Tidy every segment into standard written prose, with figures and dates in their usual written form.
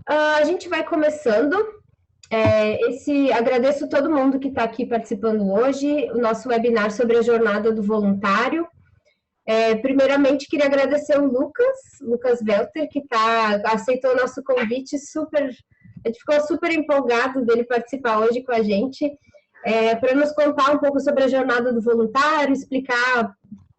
A gente vai começando. Agradeço todo mundo que está aqui participando hoje, o nosso webinar sobre a jornada do voluntário. Primeiramente, queria agradecer o Lucas Welter, que aceitou o nosso convite, a gente ficou super empolgado dele participar hoje com a gente, para nos contar um pouco sobre a jornada do voluntário, explicar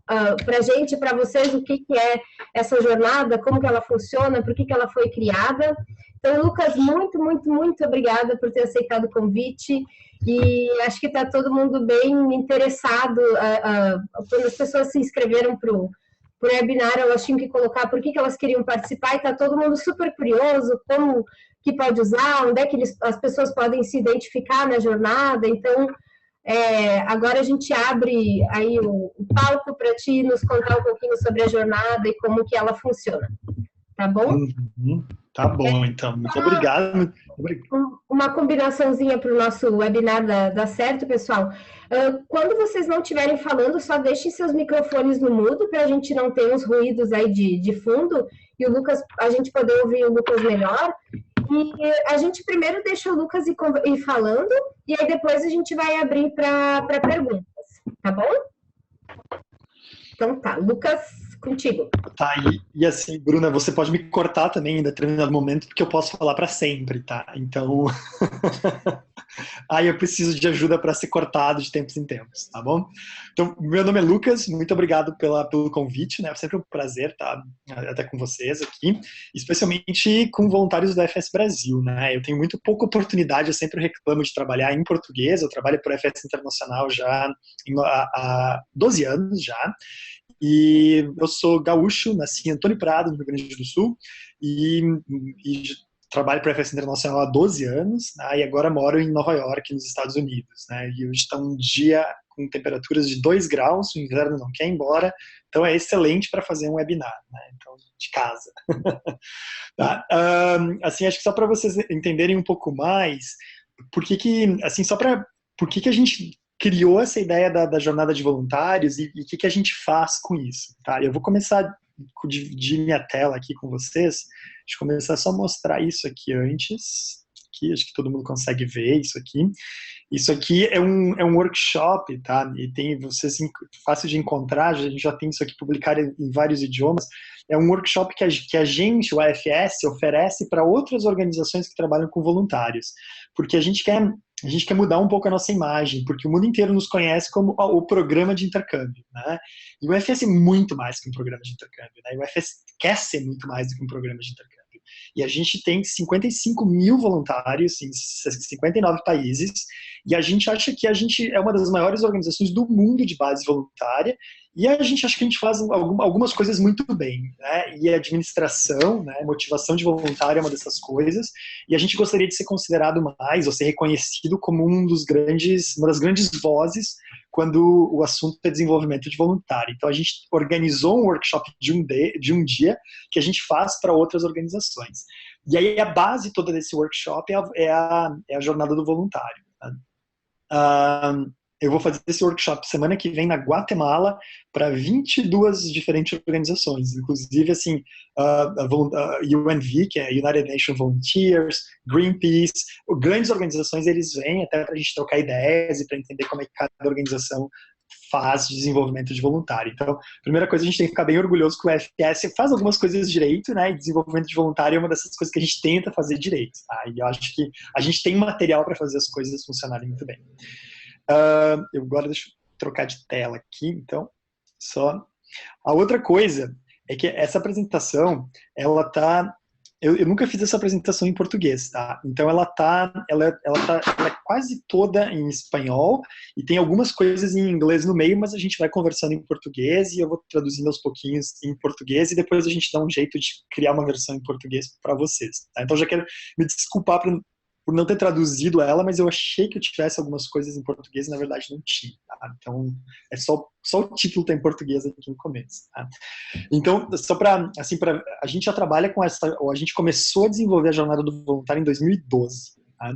para a gente, para vocês, o que é essa jornada, como que ela funciona, por que ela foi criada. Então, Lucas, muito, muito, muito obrigada por ter aceitado o convite. E acho que está todo mundo bem interessado. Quando as pessoas se inscreveram para o webinar, elas tinham que colocar por que elas queriam participar, e está todo mundo super curioso, como que pode usar, onde é que as pessoas podem se identificar na jornada. Então, agora a gente abre aí o palco para ti nos contar um pouquinho sobre a jornada e como que ela funciona, tá bom? Uhum. Tá bom, então. Muito obrigado. Uma combinaçãozinha para o nosso webinar dar certo, pessoal. Quando vocês não estiverem falando, só deixem seus microfones no mudo para a gente não ter uns ruídos aí de fundo e a gente poder ouvir o Lucas melhor. E a gente primeiro deixa o Lucas ir falando, e aí depois a gente vai abrir para perguntas, tá bom? Então tá, Lucas, contigo. Tá, e assim, Bruna, você pode me cortar também em determinado momento, porque eu posso falar para sempre, tá? Então, aí eu preciso de ajuda para ser cortado de tempos em tempos, tá bom? Então, meu nome é Lucas, muito obrigado pelo convite, né? É sempre um prazer estar até com vocês aqui, especialmente com voluntários do FS Brasil, né? Eu tenho muito pouca oportunidade, eu sempre reclamo de trabalhar em português, eu trabalho por FS Internacional já há 12 anos já, e eu sou gaúcho, nasci em Antônio Prado, no Rio Grande do Sul, e trabalho para a FS Internacional há 12 anos, né, e agora moro em Nova York, nos Estados Unidos. Né, e hoje está um dia com temperaturas de 2 graus, o inverno não quer ir embora, então é excelente para fazer um webinar, né, então, de casa. Tá? Assim, acho que só para vocês entenderem um pouco mais, por que a gente criou essa ideia da jornada de voluntários e o que a gente faz com isso, tá? Eu vou começar a dividir minha tela aqui com vocês. Deixa eu começar só a mostrar isso aqui antes. Aqui, acho que todo mundo consegue ver isso aqui. Isso aqui é um workshop, tá? E tem vocês fácil de encontrar, a gente já tem isso aqui publicado em vários idiomas. É um workshop que a gente, o AFS, oferece para outras organizações que trabalham com voluntários. Porque a gente quer mudar um pouco a nossa imagem, porque o mundo inteiro nos conhece como o programa de intercâmbio, né? E o UFS é muito mais que um programa de intercâmbio, né? E o UFS quer ser muito mais do que um programa de intercâmbio. E a gente tem 55 mil voluntários em 59 países, e a gente acha que a gente é uma das maiores organizações do mundo de base voluntária, e a gente acha que a gente faz algumas coisas muito bem, né? E a administração, né, motivação de voluntário é uma dessas coisas, e a gente gostaria de ser considerado mais, ou ser reconhecido como uma das grandes vozes quando o assunto é desenvolvimento de voluntário. Então a gente organizou um workshop de um dia que a gente faz para outras organizações. E aí a base toda desse workshop é a jornada do voluntário. Tá? Eu vou fazer esse workshop semana que vem na Guatemala para 22 diferentes organizações, inclusive assim, a UNV, que é United Nations Volunteers, Greenpeace, grandes organizações, eles vêm até para a gente trocar ideias e para entender como é que cada organização faz desenvolvimento de voluntário. Então, a primeira coisa, a gente tem que ficar bem orgulhoso que o FS faz algumas coisas direito, né? E desenvolvimento de voluntário é uma dessas coisas que a gente tenta fazer direito. Tá? E eu acho que a gente tem material para fazer as coisas funcionarem muito bem. Agora deixa eu trocar de tela aqui, então, só. A outra coisa é que essa apresentação, ela tá... Eu nunca fiz essa apresentação em português, tá? Então ela é quase toda em espanhol e tem algumas coisas em inglês no meio, mas a gente vai conversando em português e eu vou traduzindo aos pouquinhos em português e depois a gente dá um jeito de criar uma versão em português para vocês. Tá? Então já quero me desculpar por não ter traduzido ela, mas eu achei que eu tivesse algumas coisas em português e na verdade não tinha. Tá? Então é só o título tá em português aqui no começo. Tá? Então, só assim, a gente já trabalha com ou a gente começou a desenvolver a jornada do voluntário em 2012. Tá?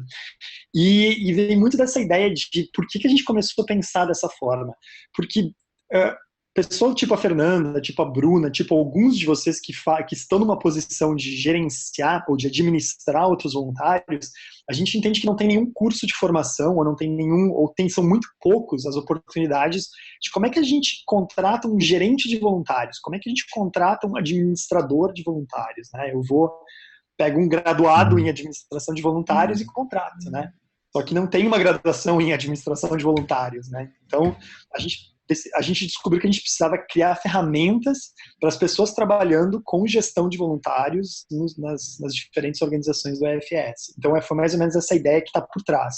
E vem muito dessa ideia de por que a gente começou a pensar dessa forma. Porque pessoa tipo a Fernanda, tipo a Bruna, tipo alguns de vocês que estão numa posição de gerenciar ou de administrar outros voluntários, a gente entende que não tem nenhum curso de formação, ou não tem nenhum, são muito poucos as oportunidades de como é que a gente contrata um gerente de voluntários, como é que a gente contrata um administrador de voluntários, né? Pego um graduado em administração de voluntários e contrato, né? Só que não tem uma graduação em administração de voluntários, né? Então, a gente descobriu que a gente precisava criar ferramentas para as pessoas trabalhando com gestão de voluntários nas diferentes organizações do EFS. Então, foi mais ou menos essa ideia que está por trás.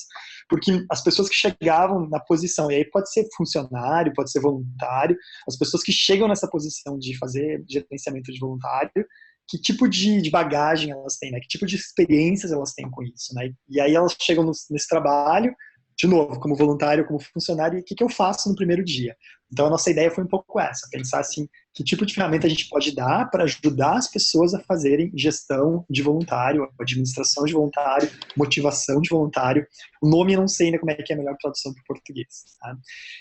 Porque as pessoas que chegavam na posição, e aí pode ser funcionário, pode ser voluntário, as pessoas que chegam nessa posição de fazer gerenciamento de voluntário, que tipo de bagagem elas têm, né? Que tipo de experiências elas têm com isso, né? E aí elas chegam nesse trabalho, de novo, como voluntário, como funcionário, e o que eu faço no primeiro dia? Então, a nossa ideia foi um pouco essa, pensar assim, que tipo de ferramenta a gente pode dar para ajudar as pessoas a fazerem gestão de voluntário, administração de voluntário, motivação de voluntário. O nome eu não sei ainda como é que é a melhor tradução para o português. Tá?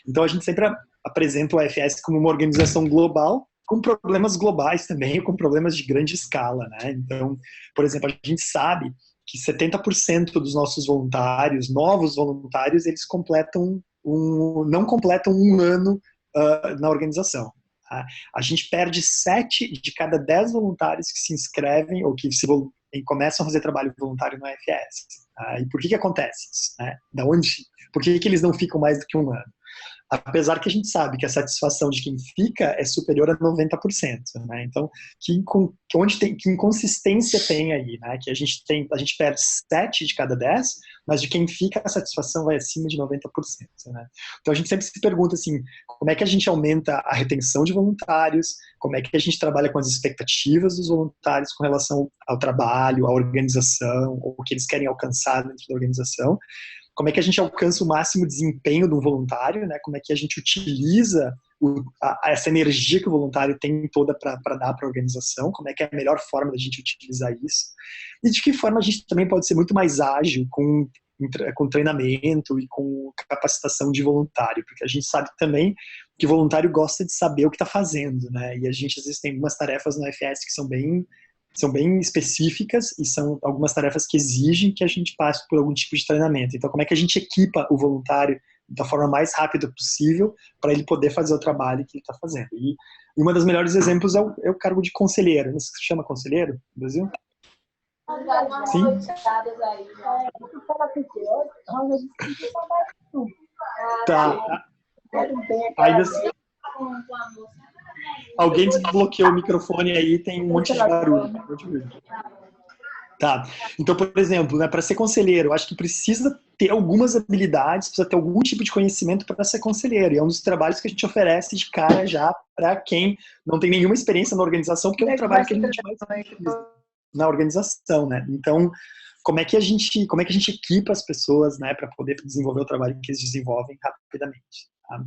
Então, a gente sempre apresenta o AFS como uma organização global, com problemas globais também, com problemas de grande escala, né? Então, por exemplo, a gente sabe que 70% dos nossos voluntários, novos voluntários, eles não completam um ano na organização. Tá? A gente perde 7 de cada 10 voluntários que se inscrevem ou que começam a fazer trabalho voluntário no AFS. Tá? E por que acontece isso? Né? Por que eles não ficam mais do que um ano? Apesar que a gente sabe que a satisfação de quem fica é superior a 90%, né? Então, que inconsistência tem aí, né? Que a gente perde 7 de cada 10, mas de quem fica a satisfação vai acima de 90%, né? Então, a gente sempre se pergunta assim, como é que a gente aumenta a retenção de voluntários, como é que a gente trabalha com as expectativas dos voluntários com relação ao trabalho, à organização, ou o que eles querem alcançar dentro da organização, como é que a gente alcança o máximo desempenho do voluntário, né? Como é que a gente utiliza essa energia que o voluntário tem toda para dar para a organização, como é que é a melhor forma da gente utilizar isso, e de que forma a gente também pode ser muito mais ágil com treinamento e com capacitação de voluntário, porque a gente sabe também que o voluntário gosta de saber o que está fazendo, né? E a gente, às vezes, tem algumas tarefas no FS que são bem específicas e são algumas tarefas que exigem que a gente passe por algum tipo de treinamento. Então, como é que a gente equipa o voluntário da forma mais rápida possível para ele poder fazer o trabalho que ele está fazendo? E uma das melhores exemplos é o cargo de conselheiro. Não sei se chama conselheiro no Brasil? Sim? Tá. Ainda alguém desbloqueou o microfone aí, tem um monte de barulho. Tá. Então, por exemplo, né, para ser conselheiro, eu acho que precisa ter algumas habilidades, precisa ter algum tipo de conhecimento para ser conselheiro. E é um dos trabalhos que a gente oferece de cara já para quem não tem nenhuma experiência na organização, porque é um trabalho que a gente mais utiliza na organização, né? Então, como é que a gente equipa as pessoas, né, para poder desenvolver o trabalho que eles desenvolvem rapidamente? Tá?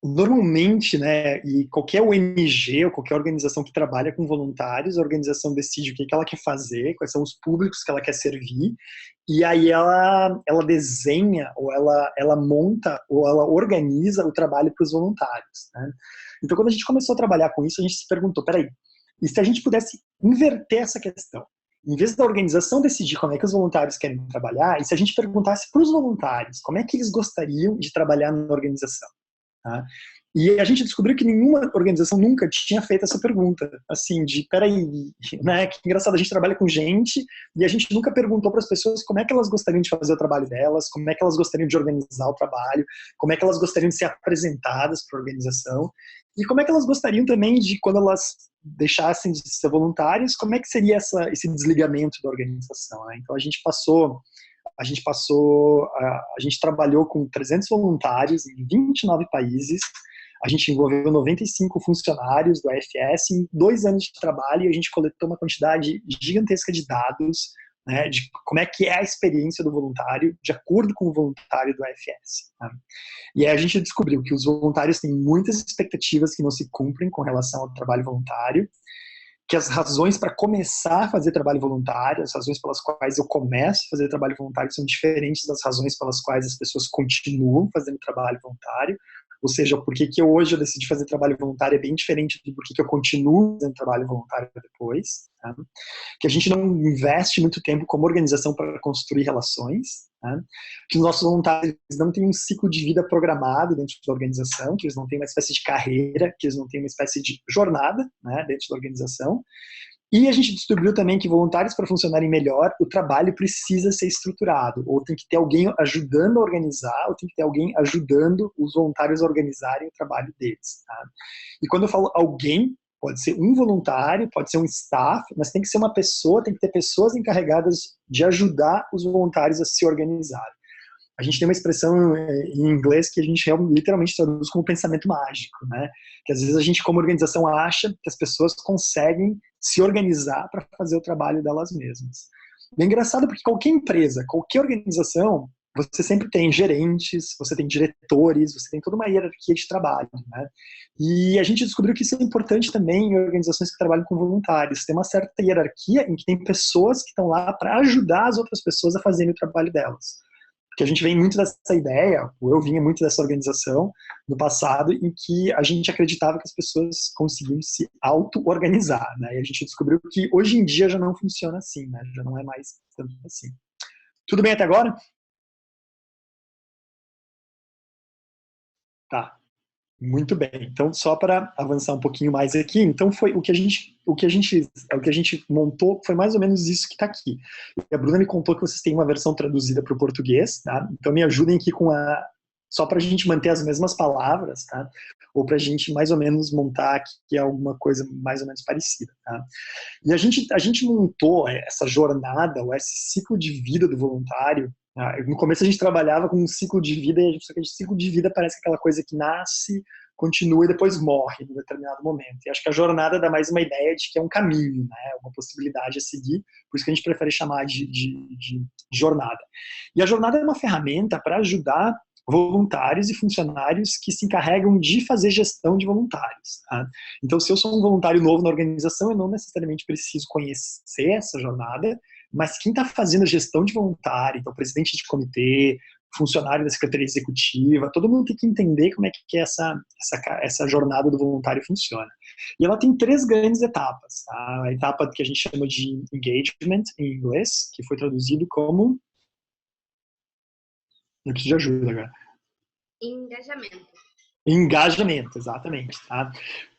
Normalmente, né, e qualquer ONG ou qualquer organização que trabalha com voluntários, a organização decide o que ela quer fazer, quais são os públicos que ela quer servir, e aí ela desenha, ou ela monta, ou ela organiza o trabalho para os voluntários. Né? Então, quando a gente começou a trabalhar com isso, a gente se perguntou, peraí, e se a gente pudesse inverter essa questão? Em vez da organização decidir como é que os voluntários querem trabalhar, e se a gente perguntasse para os voluntários como é que eles gostariam de trabalhar na organização? Tá? E a gente descobriu que nenhuma organização nunca tinha feito essa pergunta, assim, de, peraí, né, que engraçado, a gente trabalha com gente e a gente nunca perguntou para as pessoas como é que elas gostariam de fazer o trabalho delas, como é que elas gostariam de organizar o trabalho, como é que elas gostariam de ser apresentadas para a organização e como é que elas gostariam também de, quando elas deixassem de ser voluntários, como é que seria esse desligamento da organização, né? Então a gente trabalhou com 300 voluntários em 29 países, a gente envolveu 95 funcionários do AFS em 2 anos de trabalho e a gente coletou uma quantidade gigantesca de dados, né, de como é que é a experiência do voluntário de acordo com o voluntário do AFS. Tá? E aí a gente descobriu que os voluntários têm muitas expectativas que não se cumprem com relação ao trabalho voluntário, que as razões para começar a fazer trabalho voluntário, as razões pelas quais eu começo a fazer trabalho voluntário são diferentes das razões pelas quais as pessoas continuam fazendo trabalho voluntário, ou seja, por que hoje eu decidi fazer trabalho voluntário é bem diferente do porquê que eu continuo fazendo trabalho voluntário depois, tá? Que a gente não investe muito tempo como organização para construir relações, tá? Que os nossos voluntários não têm um ciclo de vida programado dentro da organização, que eles não têm uma espécie de carreira, que eles não têm uma espécie de jornada, né, dentro da organização. E a gente descobriu também que voluntários, para funcionarem melhor, o trabalho precisa ser estruturado, ou tem que ter alguém ajudando a organizar, ou tem que ter alguém ajudando os voluntários a organizarem o trabalho deles. Tá? E quando eu falo alguém, pode ser um voluntário, pode ser um staff, mas tem que ser uma pessoa, tem que ter pessoas encarregadas de ajudar os voluntários a se organizar. A gente tem uma expressão em inglês que a gente literalmente traduz como pensamento mágico, né? Que às vezes a gente, como organização, acha que as pessoas conseguem se organizar para fazer o trabalho delas mesmas. É engraçado porque qualquer empresa, qualquer organização, você sempre tem gerentes, você tem diretores, você tem toda uma hierarquia de trabalho, né? E a gente descobriu que isso é importante também em organizações que trabalham com voluntários. Tem uma certa hierarquia em que tem pessoas que estão lá para ajudar as outras pessoas a fazerem o trabalho delas. Porque a gente vem muito dessa ideia, eu vinha muito dessa organização no passado, em que a gente acreditava que as pessoas conseguiam se auto-organizar, né? E a gente descobriu que hoje em dia já não funciona assim, né? Já não é mais tanto assim. Tudo bem até agora? Tá. Muito bem. Então, só para avançar um pouquinho mais aqui, então foi o que a gente montou foi mais ou menos isso que está aqui. E a Bruna me contou que vocês têm uma versão traduzida para o português, tá? Então me ajudem aqui com só para a gente manter as mesmas palavras, tá? Ou para a gente mais ou menos montar aqui alguma coisa mais ou menos parecida, tá? E a gente montou essa jornada, ou esse ciclo de vida do voluntário. No começo a gente trabalhava com um ciclo de vida, e só que o ciclo de vida parece aquela coisa que nasce, continua e depois morre em determinado momento. E acho que a jornada dá mais uma ideia de que é um caminho, né? Uma possibilidade a seguir, por isso que a gente prefere chamar de jornada. E a jornada é uma ferramenta para ajudar voluntários e funcionários que se encarregam de fazer gestão de voluntários. Tá? Então, se eu sou um voluntário novo na organização, eu não necessariamente preciso conhecer essa jornada, mas quem está fazendo a gestão de voluntário, então presidente de comitê, funcionário da Secretaria Executiva, todo mundo tem que entender como é que essa jornada do voluntário funciona. E ela tem 3 grandes etapas. Tá? A etapa que a gente chama de engagement, em inglês, que foi traduzido como... Eu preciso de ajuda agora. Engajamento. Engajamento, exatamente. Tá?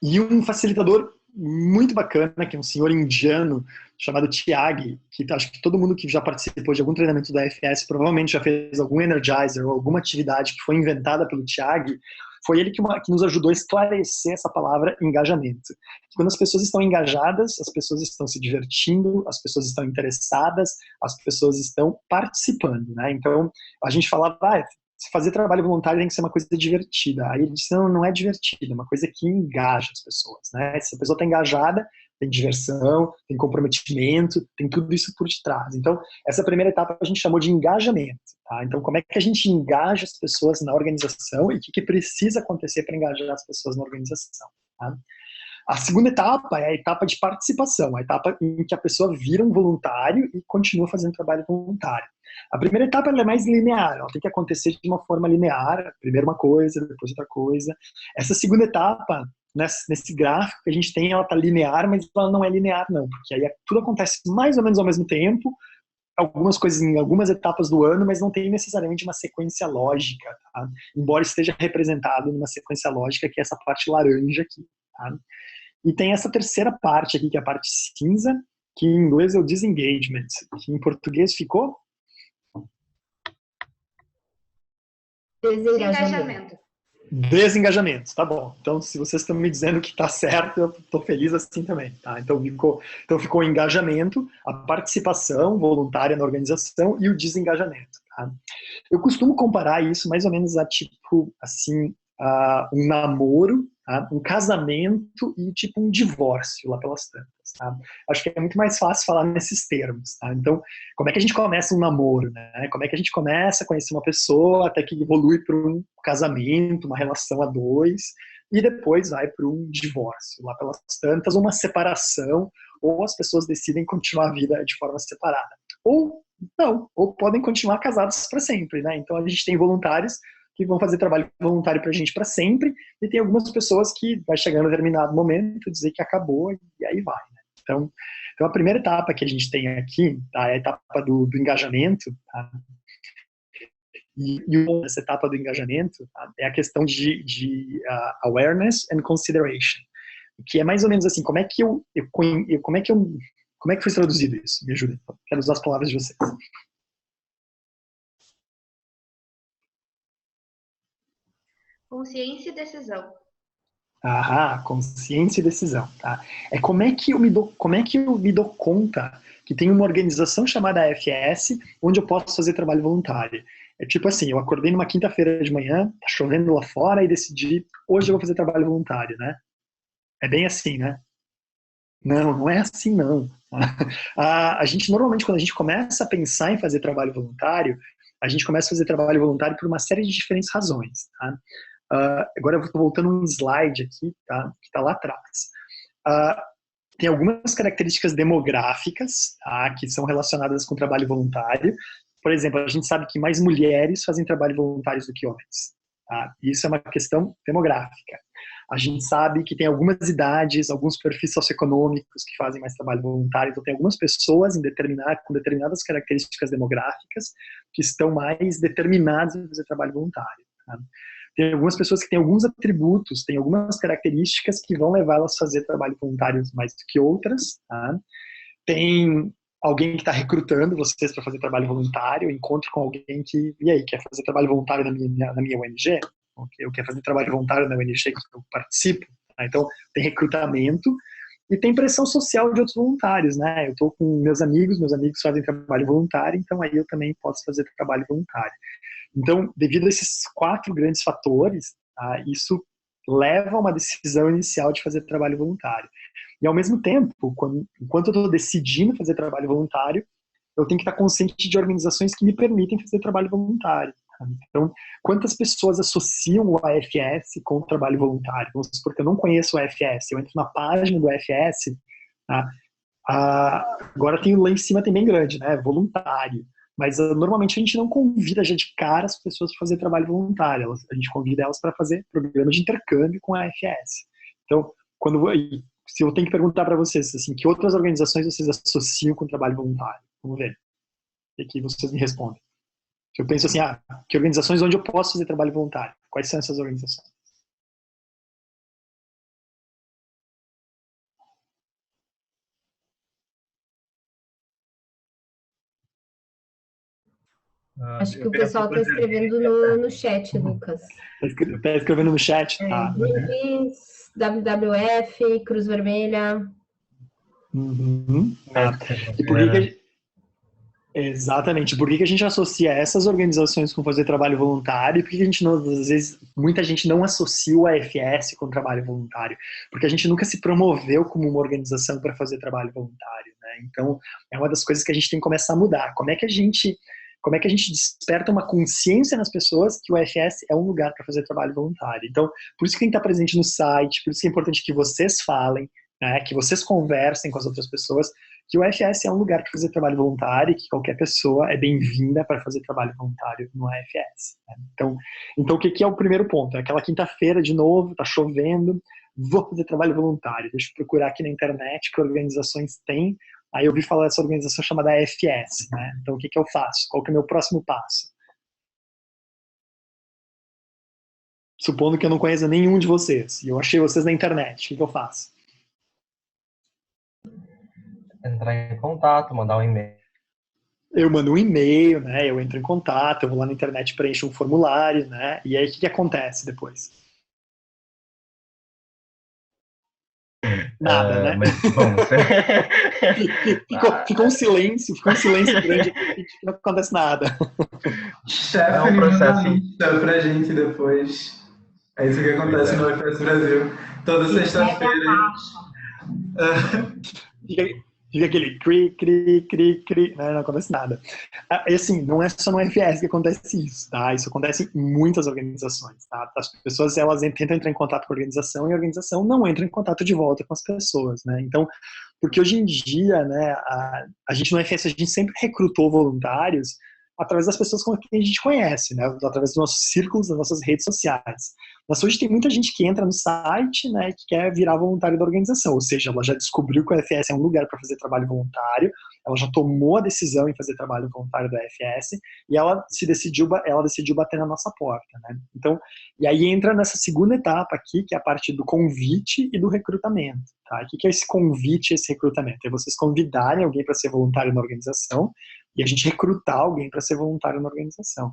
E um facilitador muito bacana, que é um senhor indiano chamado Tyagi, que acho que todo mundo que já participou de algum treinamento da FS provavelmente já fez algum Energizer ou alguma atividade que foi inventada pelo Tyagi. Foi ele que nos ajudou a esclarecer essa palavra engajamento. Quando as pessoas estão engajadas, as pessoas estão se divertindo, as pessoas estão interessadas, as pessoas estão participando, né? Então, a gente falava, fazer trabalho voluntário tem que ser uma coisa divertida. Aí ele disse, não é divertida, é uma coisa que engaja as pessoas, né? Se a pessoa está engajada, tem diversão, tem comprometimento, tem tudo isso por detrás. Então, essa primeira etapa a gente chamou de engajamento. Tá? Então, como é que a gente engaja as pessoas na organização e o que precisa acontecer para engajar as pessoas na organização? Tá? A segunda etapa é a etapa de participação, a etapa em que a pessoa vira um voluntário e continua fazendo trabalho voluntário. A primeira etapa ela é mais linear, ela tem que acontecer de uma forma linear, primeiro uma coisa, depois outra coisa. Essa segunda etapa, nesse gráfico que a gente tem, ela está linear, mas ela não é linear não, porque aí tudo acontece mais ou menos ao mesmo tempo, algumas coisas em algumas etapas do ano, mas não tem necessariamente uma sequência lógica, tá? Embora esteja representado numa sequência lógica, que é essa parte laranja aqui. Tá? E tem essa terceira parte aqui, que é a parte cinza, que em inglês é o disengagement, que em português ficou? Desengajamento. Desengajamento, tá bom. Então, se vocês estão me dizendo que está certo, eu estou feliz assim também. Tá? Então ficou o engajamento, a participação voluntária na organização e o desengajamento. Tá? Eu costumo comparar isso mais ou menos a tipo, assim, um namoro, tá? Um casamento e tipo um divórcio lá pelas tantas. Tá? Acho que é muito mais fácil falar nesses termos. Tá? Então, como é que a gente começa um namoro? Né? Como é que a gente começa a conhecer uma pessoa até que evolui para um casamento, uma relação a dois, e depois vai para um divórcio lá pelas tantas, uma separação, ou as pessoas decidem continuar a vida de forma separada. Ou não, ou podem continuar casados para sempre. Né? Então, a gente tem voluntários que vão fazer trabalho voluntário para a gente para sempre, e tem algumas pessoas que vai chegando a determinado momento, dizer que acabou, e aí vai, né? Então a primeira etapa que a gente tem aqui, tá, é a etapa do engajamento, tá? E essa etapa do engajamento, tá, é a questão de awareness and consideration, que é mais ou menos assim, como é que foi traduzido isso? Me ajuda, quero usar as palavras de vocês. Consciência e decisão. Consciência e decisão, tá? É como é que eu me dou conta que tem uma organização chamada AFS onde eu posso fazer trabalho voluntário. É tipo assim, eu acordei numa quinta-feira de manhã, tá chovendo lá fora e decidi, hoje eu vou fazer trabalho voluntário, né? É bem assim, né? Não é assim não. A gente, normalmente, quando a gente começa a pensar em fazer trabalho voluntário, a gente começa a fazer trabalho voluntário por uma série de diferentes razões, tá? Agora eu estou voltando um slide aqui, tá? Que está lá atrás. Tem algumas características demográficas, tá? Que são relacionadas com o trabalho voluntário. Por exemplo, a gente sabe que mais mulheres fazem trabalho voluntário do que homens. Tá? Isso é uma questão demográfica. A gente sabe que tem algumas idades, alguns perfis socioeconômicos que fazem mais trabalho voluntário. Então, tem algumas pessoas com determinadas características demográficas que estão mais determinadas a fazer trabalho voluntário. Tá? Tem algumas pessoas que têm alguns atributos, têm algumas características que vão levá-las a fazer trabalho voluntário mais do que outras. Tá? Tem alguém que está recrutando vocês para fazer trabalho voluntário, encontro com alguém que, e aí, quer fazer trabalho voluntário na minha ONG? Eu quero fazer trabalho voluntário na ONG que eu participo. Tá? Então, tem recrutamento e tem pressão social de outros voluntários, né? Eu estou com meus amigos fazem trabalho voluntário, então aí eu também posso fazer trabalho voluntário. Então, devido a esses 4 grandes fatores, tá, isso leva a uma decisão inicial de fazer trabalho voluntário. E, ao mesmo tempo, enquanto eu estou decidindo fazer trabalho voluntário, eu tenho que estar consciente de organizações que me permitem fazer trabalho voluntário. Tá? Então, quantas pessoas associam o AFS com o trabalho voluntário? Vamos supor que eu não conheço o AFS, eu entro na página do AFS, tá? Agora tem lá em cima, tem bem grande, né? Voluntário. Mas normalmente a gente não convida já de cara as pessoas para fazer trabalho voluntário. A gente convida elas para fazer programa de intercâmbio com a AFS. Então, se eu tenho que perguntar para vocês, assim, que outras organizações vocês associam com o trabalho voluntário? Vamos ver. E aqui vocês me respondem. Eu penso assim, que organizações onde eu posso fazer trabalho voluntário? Quais são essas organizações? Acho que o pessoal está escrevendo no chat, Lucas. Está escrevendo no chat? Tá. Greenpeace, WWF, Cruz Vermelha. E por que exatamente. Por que a gente associa essas organizações com fazer trabalho voluntário? E por que a gente não, às vezes, muita gente não associa o AFS com trabalho voluntário? Porque a gente nunca se promoveu como uma organização para fazer trabalho voluntário, né? Então, é uma das coisas que a gente tem que começar a mudar. Como é que a gente desperta uma consciência nas pessoas que o AFS é um lugar para fazer trabalho voluntário? Então, por isso que tem que estar presente no site, por isso que é importante que vocês falem, né, que vocês conversem com as outras pessoas, que o AFS é um lugar para fazer trabalho voluntário e que qualquer pessoa é bem-vinda para fazer trabalho voluntário no AFS. Né? Então, o que é o primeiro ponto? É aquela quinta-feira, de novo, está chovendo, vou fazer trabalho voluntário. Deixa eu procurar aqui na internet que organizações têm. Aí eu ouvi falar dessa organização chamada AFS. Né? Então, o que eu faço? Qual que é o meu próximo passo? Supondo que eu não conheça nenhum de vocês, e eu achei vocês na internet, o que eu faço? Entrar em contato, mandar um e-mail. Eu mando um e-mail, né? Eu entro em contato, eu vou lá na internet, preencho um formulário, né? E aí o que acontece depois? Nada, né? Mas, bom, ficou um silêncio grande aqui, que não acontece nada. Chefe me manda uma lista pra gente depois. É isso que acontece no AFS Brasil. Toda sexta-feira. Fica aquele cri, né? Não acontece nada. E assim, não é só no FS que acontece isso, tá? Isso acontece em muitas organizações, tá? As pessoas, elas tentam entrar em contato com a organização e a organização não entra em contato de volta com as pessoas, né? Então, porque hoje em dia, né, a gente no FS, a gente sempre recrutou voluntários através das pessoas com quem a gente conhece, né? Através dos nossos círculos, das nossas redes sociais. Mas hoje tem muita gente que entra no site, né, que quer virar voluntário da organização, ou seja, ela já descobriu que o FS é um lugar para fazer trabalho voluntário, ela já tomou a decisão em fazer trabalho voluntário da FS e ela decidiu bater na nossa porta, né? Então, e aí entra nessa segunda etapa aqui, que é a parte do convite e do recrutamento, tá? O que é esse convite e esse recrutamento? É vocês convidarem alguém para ser voluntário na organização e a gente recrutar alguém para ser voluntário na organização.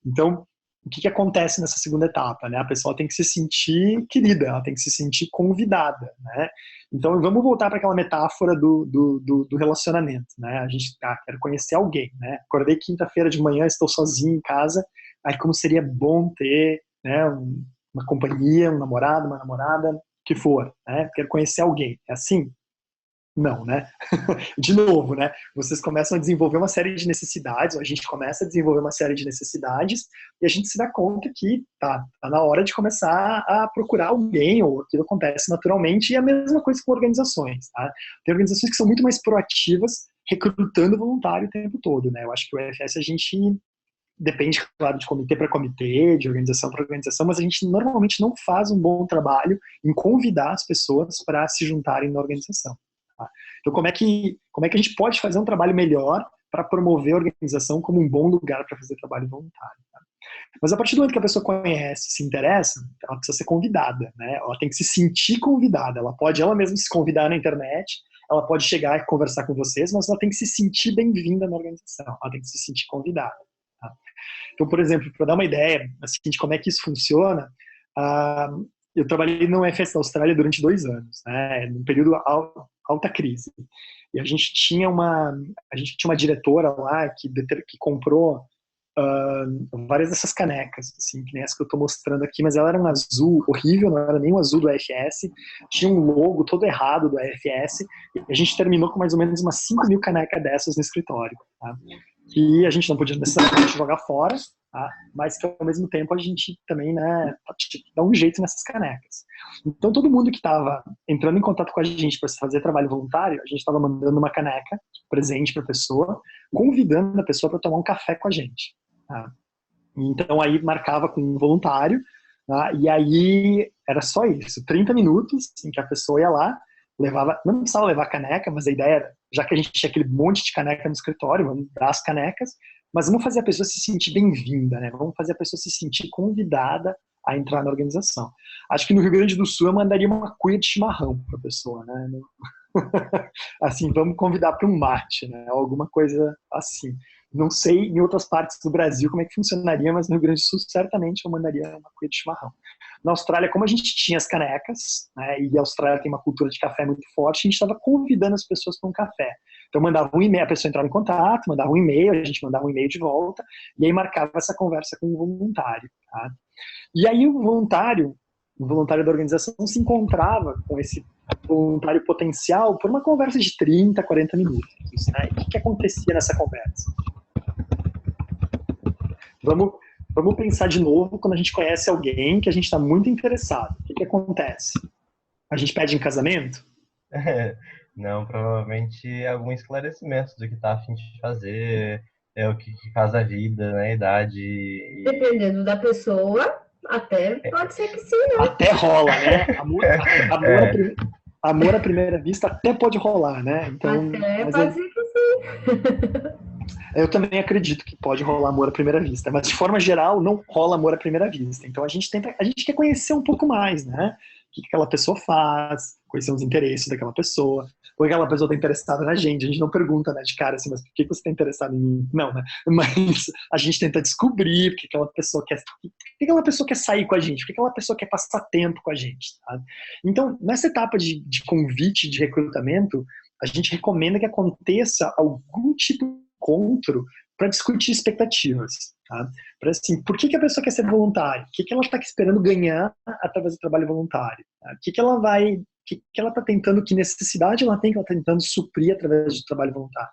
Então, o que acontece nessa segunda etapa, né? A pessoa tem que se sentir querida, ela tem que se sentir convidada, né? Então, vamos voltar para aquela metáfora do relacionamento, né? A gente quer conhecer alguém, né? Acordei quinta-feira de manhã, estou sozinho em casa, aí como seria bom ter, né, uma companhia, um namorado, uma namorada, o que for, né? Quero conhecer alguém. É assim? Não, né? De novo, né? Vocês começam a desenvolver uma série de necessidades, ou a gente começa a desenvolver uma série de necessidades, e a gente se dá conta que tá na hora de começar a procurar alguém, ou aquilo acontece naturalmente, e a mesma coisa com organizações, tá? Tem organizações que são muito mais proativas, recrutando voluntário o tempo todo, né? Eu acho que o EFS a gente depende, claro, de comitê para comitê, de organização para organização, mas a gente normalmente não faz um bom trabalho em convidar as pessoas para se juntarem na organização. Então, como é que a gente pode fazer um trabalho melhor para promover a organização como um bom lugar para fazer trabalho voluntário? Tá? Mas a partir do momento que a pessoa conhece, se interessa, ela precisa ser convidada, né? Ela tem que se sentir convidada. Ela pode ela mesma se convidar na internet, ela pode chegar e conversar com vocês, mas ela tem que se sentir bem-vinda na organização. Ela tem que se sentir convidada. Tá? Então, por exemplo, para dar uma ideia assim, de como é que isso funciona, eu trabalhei no UFS da Austrália durante 2 anos, né, num período alta crise. E a gente tinha uma diretora lá que comprou várias dessas canecas, assim, que nem essa que eu estou mostrando aqui, mas ela era um azul horrível, não era nem o azul do AFS, tinha um logo todo errado do AFS, e a gente terminou com mais ou menos umas 5.000 canecas dessas no escritório, tá? Que a gente não podia necessariamente jogar fora, tá? Mas que ao mesmo tempo a gente também, né, dá um jeito nessas canecas. Então todo mundo que estava entrando em contato com a gente para fazer trabalho voluntário, a gente estava mandando uma caneca presente para a pessoa, convidando a pessoa para tomar um café com a gente. Tá? Então aí marcava com um voluntário, tá? E aí era só isso, 30 minutos em que a pessoa ia lá, não precisava levar caneca, mas a ideia era, já que a gente tinha aquele monte de caneca no escritório, vamos dar as canecas, mas vamos fazer a pessoa se sentir bem-vinda, né? Vamos fazer a pessoa se sentir convidada a entrar na organização. Acho que no Rio Grande do Sul eu mandaria uma cuia de chimarrão para a pessoa, né? Assim, vamos convidar para um mate, né? Alguma coisa assim. Não sei em outras partes do Brasil como é que funcionaria, mas no Rio Grande do Sul certamente eu mandaria uma cuia de chimarrão. Na Austrália, como a gente tinha as canecas, né, e a Austrália tem uma cultura de café muito forte, a gente estava convidando as pessoas para um café. Então mandava um e-mail, a pessoa entrava em contato, mandava um e-mail, a gente mandava um e-mail de volta, e aí marcava essa conversa com o voluntário. Tá? E aí o voluntário da organização se encontrava com esse voluntário potencial por uma conversa de 30, 40 minutos. Né? E o que acontecia nessa conversa? Vamos pensar de novo quando a gente conhece alguém que a gente está muito interessado. O que acontece? A gente pede em casamento? Não, provavelmente algum esclarecimento do que está a fim de fazer, o que faz a vida, né, a idade. Dependendo da pessoa, até pode ser que sim, né? Até rola, né? Amor à primeira vista até pode rolar, né? Então, até pode ser que sim. Eu também acredito que pode rolar amor à primeira vista, mas de forma geral não rola amor à primeira vista. Então a gente quer conhecer um pouco mais, né? O que aquela pessoa faz, quais são os interesses daquela pessoa, por que aquela pessoa está interessada na gente. A gente não pergunta, né, de cara assim, mas por que você está interessado em mim? Não, né? Mas a gente tenta descobrir por que aquela pessoa quer sair com a gente, por que aquela pessoa quer passar tempo com a gente. Tá? Então, nessa etapa de convite, de recrutamento, a gente recomenda que aconteça algum tipo de encontro para discutir expectativas. Tá? Para assim, por que a pessoa quer ser voluntária? O que ela está esperando ganhar através do trabalho voluntário? Tá? O que ela está tentando, que necessidade ela tem que ela está tentando suprir através do trabalho voluntário?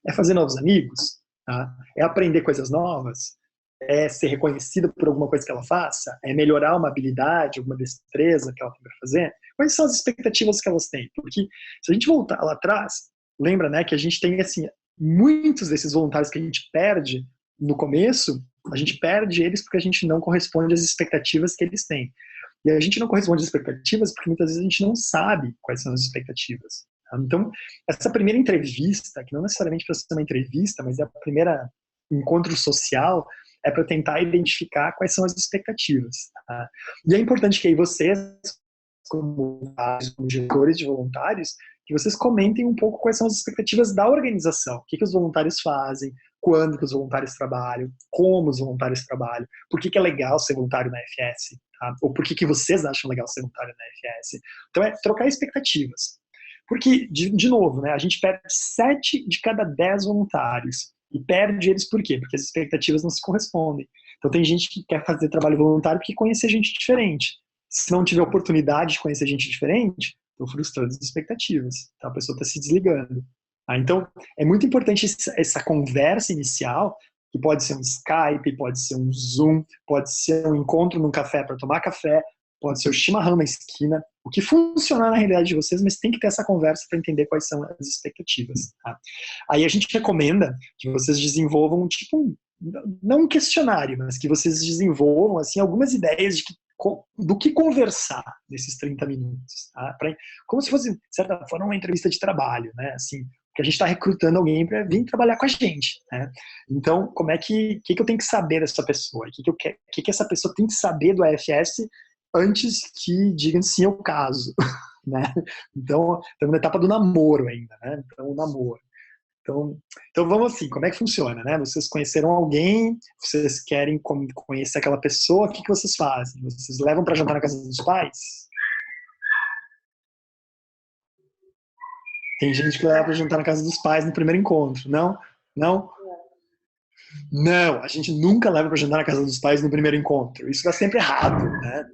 É fazer novos amigos? Tá? É aprender coisas novas? É ser reconhecida por alguma coisa que ela faça? É melhorar uma habilidade, alguma destreza que ela tem para fazer? Quais são as expectativas que elas têm? Porque se a gente voltar lá atrás, lembra, né, que a gente tem assim, muitos desses voluntários que a gente perde no começo, a gente perde eles porque a gente não corresponde às expectativas que eles têm. E a gente não corresponde às expectativas porque muitas vezes a gente não sabe quais são as expectativas. Tá? Então, essa primeira entrevista, que não necessariamente precisa ser uma entrevista, mas é a primeira encontro social, é para tentar identificar quais são as expectativas. Tá? E é importante que aí vocês, como gestores de voluntários, que vocês comentem um pouco quais são as expectativas da organização. O que os voluntários fazem, quando que os voluntários trabalham, como os voluntários trabalham, por que é legal ser voluntário na FS, tá? Ou por que vocês acham legal ser voluntário na FS. Então é trocar expectativas. Porque, de novo, né, a gente perde 7 de cada 10 voluntários. E perde eles por quê? Porque as expectativas não se correspondem. Então tem gente que quer fazer trabalho voluntário porque quer conhecer gente diferente. Se não tiver oportunidade de conhecer gente diferente, estão frustrando as expectativas. Então a pessoa está se desligando. Então é muito importante essa conversa inicial, que pode ser um Skype, pode ser um Zoom, pode ser um encontro num café para tomar café, pode ser o chimarrão na esquina, o que funcionar na realidade de vocês, mas tem que ter essa conversa para entender quais são as expectativas. Tá? Aí a gente recomenda que vocês desenvolvam, tipo, não um questionário, mas que vocês desenvolvam assim, algumas ideias do que conversar nesses 30 minutos. Tá? Como se fosse, de certa forma, uma entrevista de trabalho, né? Assim, que a gente está recrutando alguém para vir trabalhar com a gente. Né? Então, como é que eu tenho que saber dessa pessoa? O que essa pessoa tem que saber do AFS antes que digam se é o caso, né? Então, estamos na etapa do namoro ainda, né? Então, o namoro. Então vamos assim, como é que funciona, né? Vocês conheceram alguém, vocês querem conhecer aquela pessoa, o que vocês fazem? Vocês levam para jantar na casa dos pais? Tem gente que leva para jantar na casa dos pais no primeiro encontro, não? Não? Não, a gente nunca leva para jantar na casa dos pais no primeiro encontro. Isso dá sempre errado, né?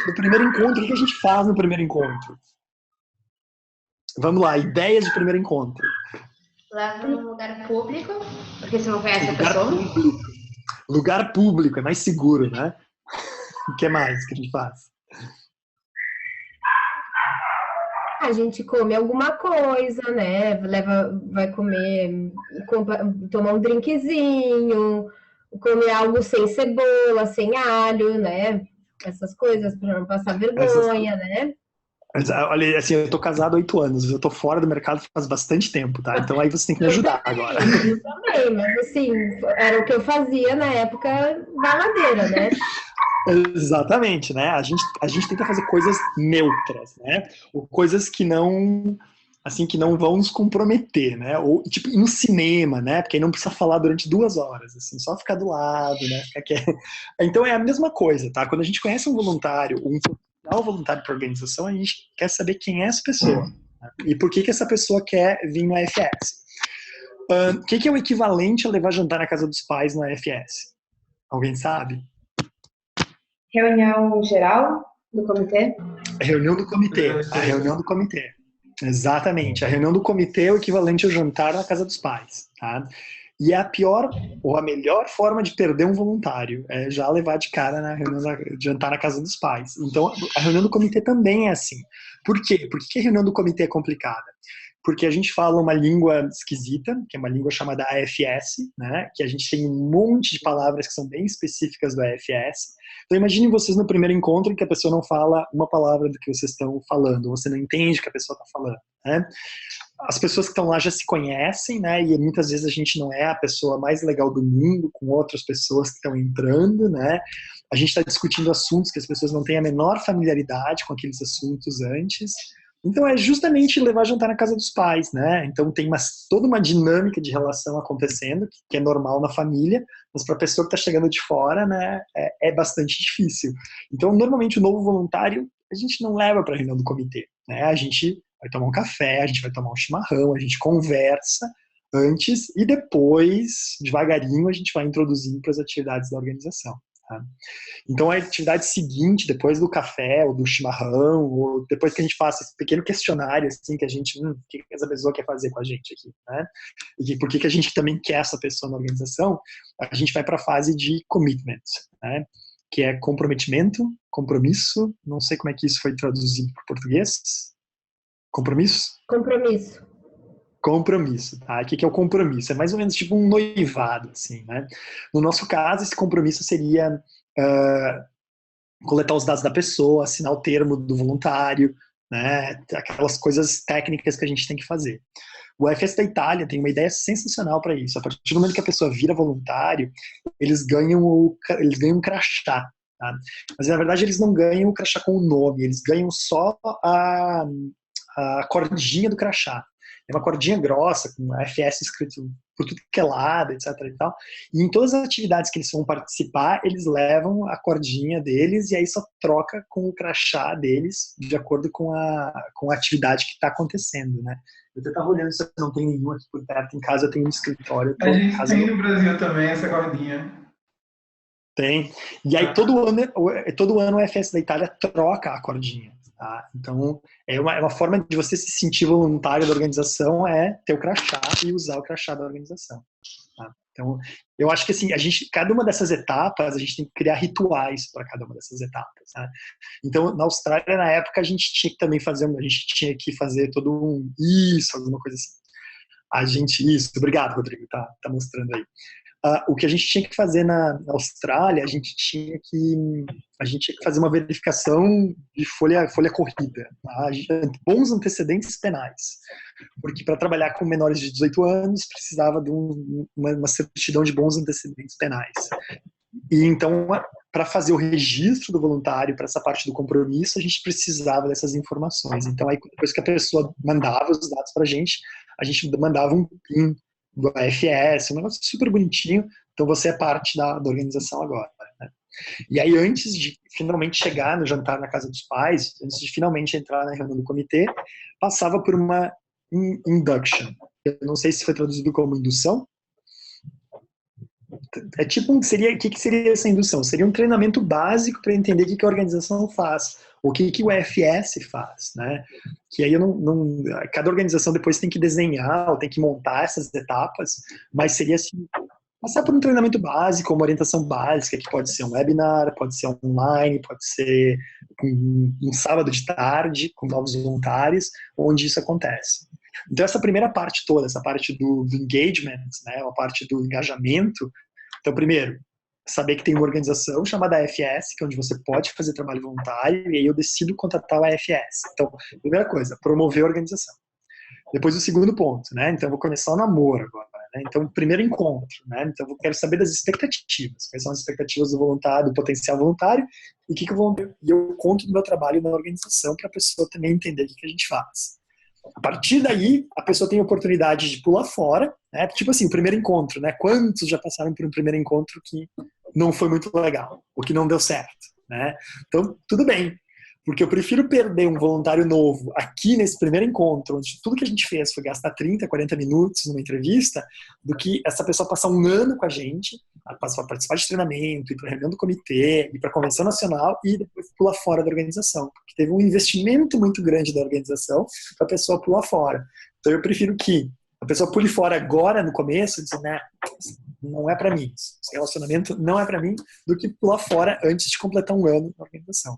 No primeiro encontro, o que a gente faz no primeiro encontro? Vamos lá, ideias de primeiro encontro. Leva num lugar público, porque você não conhece a pessoa. Lugar público, é mais seguro, né? O que mais que a gente faz? A gente come alguma coisa, né? Vai comer, tomar um drinkzinho, comer algo sem cebola, sem alho, né? Essas coisas para não passar vergonha, né? Olha, assim, eu tô casado há 8 anos, eu tô fora do mercado faz bastante tempo, tá? Então aí você tem que me ajudar agora. Eu também, mas assim, era o que eu fazia na época baladeira, né? Exatamente, né? A gente tenta fazer coisas neutras, né? Ou coisas que não, assim, que não vão nos comprometer, né? Ou, tipo, ir no cinema, né? Porque aí não precisa falar durante 2 horas, assim, só ficar do lado, né? Ficar quieto. Então é a mesma coisa, tá? Quando a gente conhece um voluntário, um potencial voluntário para a organização, a gente quer saber quem é essa pessoa, né? E por que essa pessoa quer vir no AFS. O que é o equivalente a levar jantar na casa dos pais no AFS? Alguém sabe? Reunião geral do comitê? A reunião do comitê. A reunião do comitê. Exatamente. A reunião do comitê é o equivalente ao jantar na casa dos pais. Tá? E é a pior ou a melhor forma de perder um voluntário. É já levar de cara na reunião de jantar na casa dos pais. Então, a reunião do comitê também é assim. Por quê? Por que a reunião do comitê é complicada? Porque a gente fala uma língua esquisita, que é uma língua chamada AFS, né? Que a gente tem um monte de palavras que são bem específicas do AFS. Então imagine vocês no primeiro encontro em que a pessoa não fala uma palavra do que vocês estão falando, você não entende o que a pessoa está falando, né? As pessoas que estão lá já se conhecem, né? E muitas vezes a gente não é a pessoa mais legal do mundo com outras pessoas que estão entrando, né? A gente está discutindo assuntos que as pessoas não têm a menor familiaridade com aqueles assuntos antes. Então é justamente levar jantar na casa dos pais, né? Então tem toda uma dinâmica de relação acontecendo, que é normal na família, mas para a pessoa que está chegando de fora, né, é bastante difícil. Então, normalmente o novo voluntário, a gente não leva para a reunião do comitê, né? A gente vai tomar um café, a gente vai tomar um chimarrão, a gente conversa antes e depois, devagarinho, a gente vai introduzindo para as atividades da organização. Tá? Então a atividade seguinte, depois do café ou do chimarrão, ou depois que a gente faça esse pequeno questionário, assim, que a gente, o que essa pessoa quer fazer com a gente aqui, né? E por que a gente também quer essa pessoa na organização, a gente vai para a fase de commitment, né? Que é comprometimento, compromisso, não sei como é que isso foi traduzido para o português. Compromisso? Compromisso. Compromisso, tá? O que é o compromisso? É mais ou menos tipo um noivado, assim, né? No nosso caso, esse compromisso seria coletar os dados da pessoa, assinar o termo do voluntário, né? Aquelas coisas técnicas que a gente tem que fazer. O UFS da Itália tem uma ideia sensacional para isso. A partir do momento que a pessoa vira voluntário, eles ganham um crachá. Tá? Mas, na verdade, eles não ganham o crachá com o nome, eles ganham só a cordinha do crachá. É uma cordinha grossa, com FS escrito por tudo que é lado, etc. E tal. E em todas as atividades que eles vão participar, eles levam a cordinha deles e aí só troca com o crachá deles de acordo com a atividade que está acontecendo, né? Eu até estava olhando se eu não tenho nenhum aqui por perto. Em casa eu tenho um escritório. A gente tem no Brasil também essa cordinha. Tem. E aí todo ano o FS da Itália troca a cordinha. Tá? Então, é uma forma de você se sentir voluntário da organização é ter o crachá e usar o crachá da organização. Tá? Então, eu acho que assim, cada uma dessas etapas, a gente tem que criar rituais para cada uma dessas etapas. Tá? Então, na Austrália, na época, a gente tinha que fazer todo alguma coisa assim. Obrigado, Rodrigo, tá mostrando aí. O que a gente tinha que fazer na Austrália, a gente tinha que fazer uma verificação de folha corrida, tá? Bons antecedentes penais, porque para trabalhar com menores de 18 anos precisava de uma certidão de bons antecedentes penais. E então, para fazer o registro do voluntário, para essa parte do compromisso, a gente precisava dessas informações. Então, aí, depois que a pessoa mandava os dados para a gente mandava um PIN do AFS, um negócio super bonitinho. Então, você é parte da organização agora. Né? E aí, antes de finalmente chegar no jantar na casa dos pais, antes de finalmente entrar na reunião do comitê, passava por uma induction. Eu não sei se foi traduzido como indução. É tipo, o que seria essa indução? Seria um treinamento básico para entender o que a organização faz, o que o EFS faz, né? Que aí cada organização depois tem que desenhar, ou tem que montar essas etapas, mas seria assim, passar por um treinamento básico, uma orientação básica, que pode ser um webinar, pode ser online, pode ser um sábado de tarde, com novos voluntários, onde isso acontece. Então, essa primeira parte toda, essa parte do engagement, né, a parte do engajamento. Então, primeiro, saber que tem uma organização chamada AFS, que é onde você pode fazer trabalho voluntário, e aí eu decido contratar o AFS. Então, primeira coisa, promover a organização. Depois, o segundo ponto, né? Então, eu vou começar o namoro agora. Né? Então, primeiro encontro, né? Então, eu quero saber das expectativas. Quais são as expectativas do voluntário, do potencial voluntário, e eu conto do meu trabalho na organização para a pessoa também entender o que a gente faz. A partir daí, a pessoa tem a oportunidade de pular fora, né? Tipo assim, o primeiro encontro, né? Quantos já passaram por um primeiro encontro que não foi muito legal, ou que não deu certo, né? Então, tudo bem, porque eu prefiro perder um voluntário novo aqui nesse primeiro encontro, onde tudo que a gente fez foi gastar 30, 40 minutos numa entrevista, do que essa pessoa passar um ano com a gente, para participar de treinamento, ir para a reunião do comitê, ir para a convenção nacional e depois pular fora da organização, porque teve um investimento muito grande da organização para a pessoa pular fora. Então eu prefiro que a pessoa pule fora agora, no começo, dizendo, né, não é para mim, esse relacionamento não é para mim, do que pular fora antes de completar um ano na organização.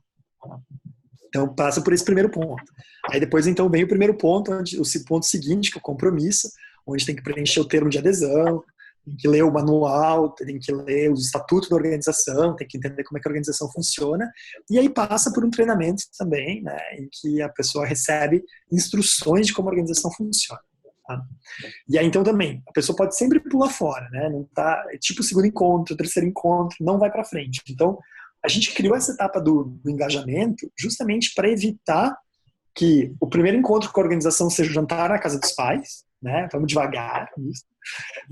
Então, passa por esse primeiro ponto. Aí depois, então, vem o primeiro ponto, o ponto seguinte, que é o compromisso, onde tem que preencher o termo de adesão, tem que ler o manual, tem que ler os estatutos da organização, tem que entender como é que a organização funciona, e aí passa por um treinamento também, né, em que a pessoa recebe instruções de como a organização funciona. Tá? E aí, então, também, a pessoa pode sempre pular fora, né, não tá, tipo o segundo encontro, o terceiro encontro, não vai para frente. Então, a gente criou essa etapa do engajamento justamente para evitar que o primeiro encontro com a organização seja o jantar na casa dos pais, né? Vamos devagar nisso.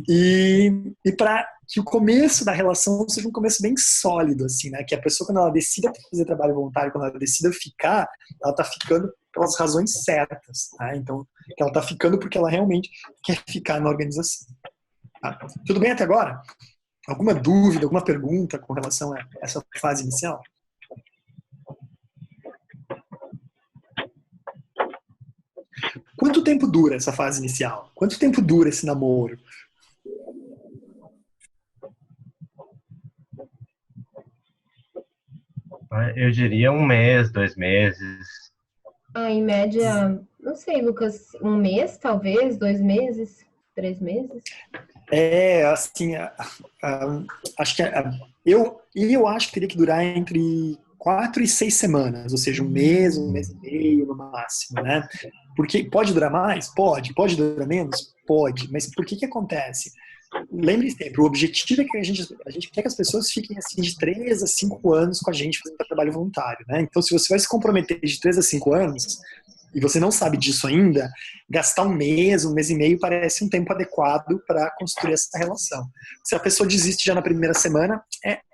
E para que o começo da relação seja um começo bem sólido, assim, né? Que a pessoa, quando ela decida fazer trabalho voluntário, quando ela decida ficar, ela está ficando pelas razões certas, tá? Então, ela está ficando porque ela realmente quer ficar na organização. Tá? Tudo bem até agora? Alguma dúvida, alguma pergunta com relação a essa fase inicial? Quanto tempo dura essa fase inicial? Quanto tempo dura esse namoro? Eu diria 1 mês, 2 meses. Em média, Não sei, Lucas, um mês, talvez, 2 meses, 3 meses? Assim, acho que eu acho que teria que durar entre 4 e 6 semanas, ou seja, um mês e meio no máximo, né? Porque pode durar mais? Pode durar menos? Pode, mas por que acontece? Lembre sempre, o objetivo é que a gente quer que as pessoas fiquem assim de 3 a 5 anos com a gente fazendo trabalho voluntário, né? Então, se você vai se comprometer de 3 a 5 anos e você não sabe disso ainda, gastar um mês e meio parece um tempo adequado para construir essa relação. Se a pessoa desiste já na primeira semana,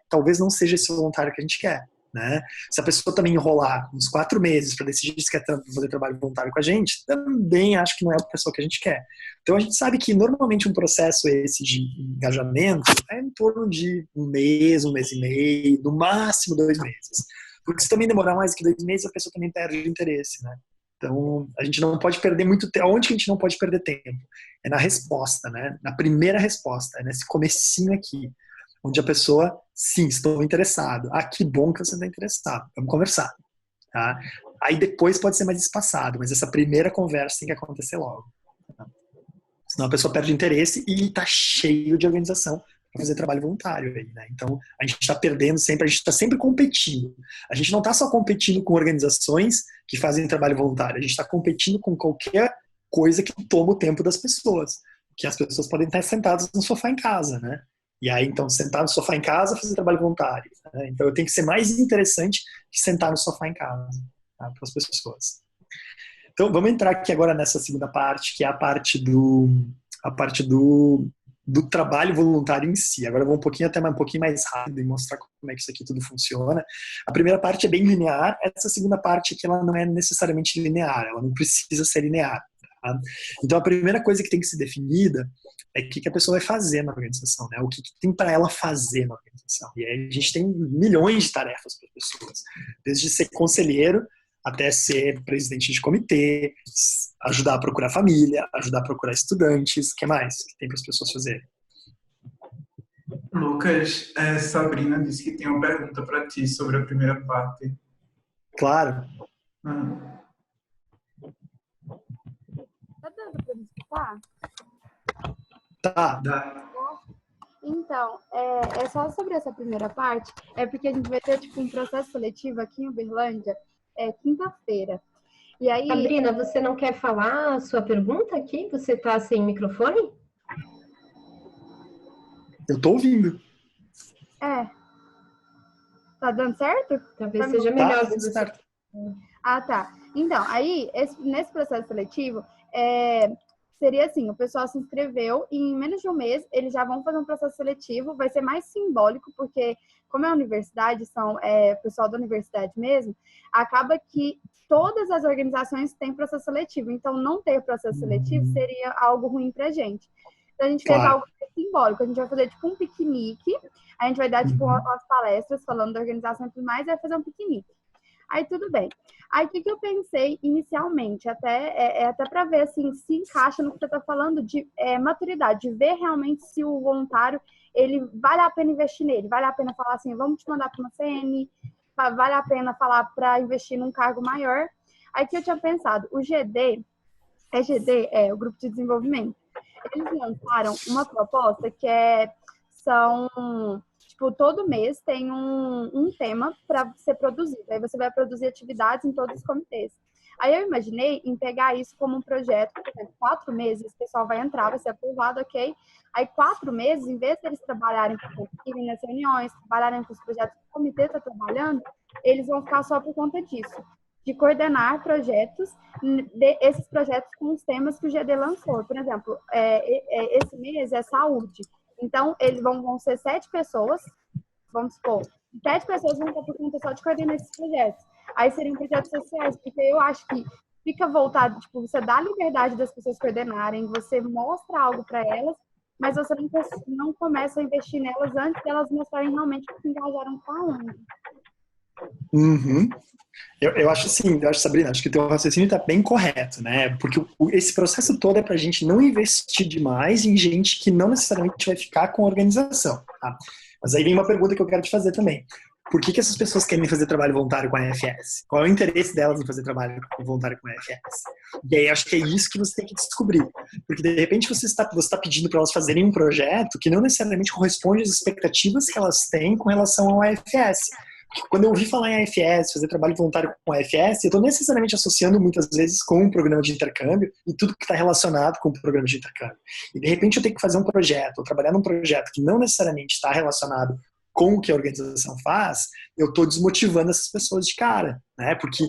talvez não seja esse voluntário que a gente quer. Né? Se a pessoa também enrolar uns 4 meses para decidir se quer fazer trabalho voluntário com a gente, também acho que não é a pessoa que a gente quer. Então a gente sabe que normalmente um processo esse de engajamento é em torno de um mês e meio, no máximo 2 meses. Porque se também demorar mais que 2 meses, a pessoa também perde o interesse, né? Então a gente não pode perder muito tempo. Onde que a gente não pode perder tempo? É na resposta, né? Na primeira resposta, é nesse comecinho aqui. Onde a pessoa, sim, estou interessado. Que bom que você está interessado. Vamos conversar. Tá? Aí depois pode ser mais espaçado, mas essa primeira conversa tem que acontecer logo. Tá? Senão a pessoa perde interesse e está cheio de organização para fazer trabalho voluntário. Aí, né? Então a gente está perdendo sempre, a gente está sempre competindo. A gente não está só competindo com organizações que fazem trabalho voluntário, a gente está competindo com qualquer coisa que toma o tempo das pessoas. Que as pessoas podem estar sentadas no sofá em casa, né? E aí, então, sentar no sofá em casa, fazer trabalho voluntário. Né? Então, eu tenho que ser mais interessante que sentar no sofá em casa, tá? Para as pessoas. Então, vamos entrar aqui agora nessa segunda parte, que é a parte do trabalho voluntário em si. Agora eu vou um pouquinho mais rápido e mostrar como é que isso aqui tudo funciona. A primeira parte é bem linear. Essa segunda parte aqui, ela não é necessariamente linear. Ela não precisa ser linear. Tá? Então, a primeira coisa que tem que ser definida é o que a pessoa vai fazer na organização, né? O que tem para ela fazer na organização. E aí a gente tem milhões de tarefas para as pessoas, desde ser conselheiro até ser presidente de comitê, ajudar a procurar família, ajudar a procurar estudantes. O que mais que tem para as pessoas fazerem? Lucas, Sabrina disse que tem uma pergunta para ti sobre a primeira parte. Claro. Tá dando para me escutar? Tá. Então, é só sobre essa primeira parte, porque a gente vai ter um processo seletivo aqui em Uberlândia, quinta-feira. E aí... Sabrina, você não quer falar a sua pergunta aqui? Você tá sem microfone? Eu tô ouvindo. Tá dando certo? Talvez seja melhor. Tá certo. Tá. Então, aí, nesse processo seletivo, seria assim, o pessoal se inscreveu e em menos de um mês eles já vão fazer um processo seletivo, vai ser mais simbólico, porque como é a universidade, são pessoal da universidade mesmo, acaba que todas as organizações têm processo seletivo, então não ter processo seletivo seria algo ruim pra gente. Então a gente fez algo simbólico, a gente vai fazer um piquenique, a gente vai dar umas palestras falando da organização e tudo mais, e vai fazer um piquenique. Aí tudo bem. Aí o que eu pensei inicialmente, até para ver assim, se encaixa no que você está falando de maturidade, de ver realmente se o voluntário, ele vale a pena investir nele, vale a pena falar assim, vamos te mandar para uma CN, vale a pena falar para investir num cargo maior. Aí que eu tinha pensado, o GD é o Grupo de Desenvolvimento, eles lançaram uma proposta que todo mês tem um tema para ser produzido. Aí você vai produzir atividades em todos os comitês. Aí eu imaginei em pegar isso como um projeto, por exemplo, 4 meses, o pessoal vai entrar, vai ser aprovado, ok? Aí 4 meses, em vez de eles trabalharem, irem nas reuniões, trabalharem com os projetos que o comitê está trabalhando, eles vão ficar só por conta disso, de coordenar projetos, esses projetos com os temas que o GD lançou. Por exemplo, esse mês é saúde. Então, eles vão ser 7 pessoas, vamos supor, 7 pessoas vão estar por conta só de coordenar esses projetos. Aí seriam projetos sociais, porque eu acho que fica voltado, você dá a liberdade das pessoas coordenarem, você mostra algo para elas, mas você não começa a investir nelas antes de elas mostrarem realmente que se engajaram com a ONG. Eu acho assim, Sabrina, acho que o teu raciocínio está bem correto, né? Porque esse processo todo é para a gente não investir demais em gente que não necessariamente vai ficar com a organização, tá? Mas aí vem uma pergunta que eu quero te fazer também. por que essas pessoas querem fazer trabalho voluntário com a EFS? Qual é o interesse delas em fazer trabalho voluntário com a EFS? E aí acho que é isso que você tem que descobrir. Porque de repente você está pedindo para elas fazerem um projeto que não necessariamente corresponde às expectativas que elas têm com relação ao EFS. Porque quando eu ouvi falar em AFS, fazer trabalho voluntário com a AFS, eu estou necessariamente associando muitas vezes com um programa de intercâmbio e tudo que está relacionado com o programa de intercâmbio. E de repente eu tenho que fazer um projeto, ou trabalhar num projeto que não necessariamente está relacionado com o que a organização faz, eu estou desmotivando essas pessoas de cara, né? Porque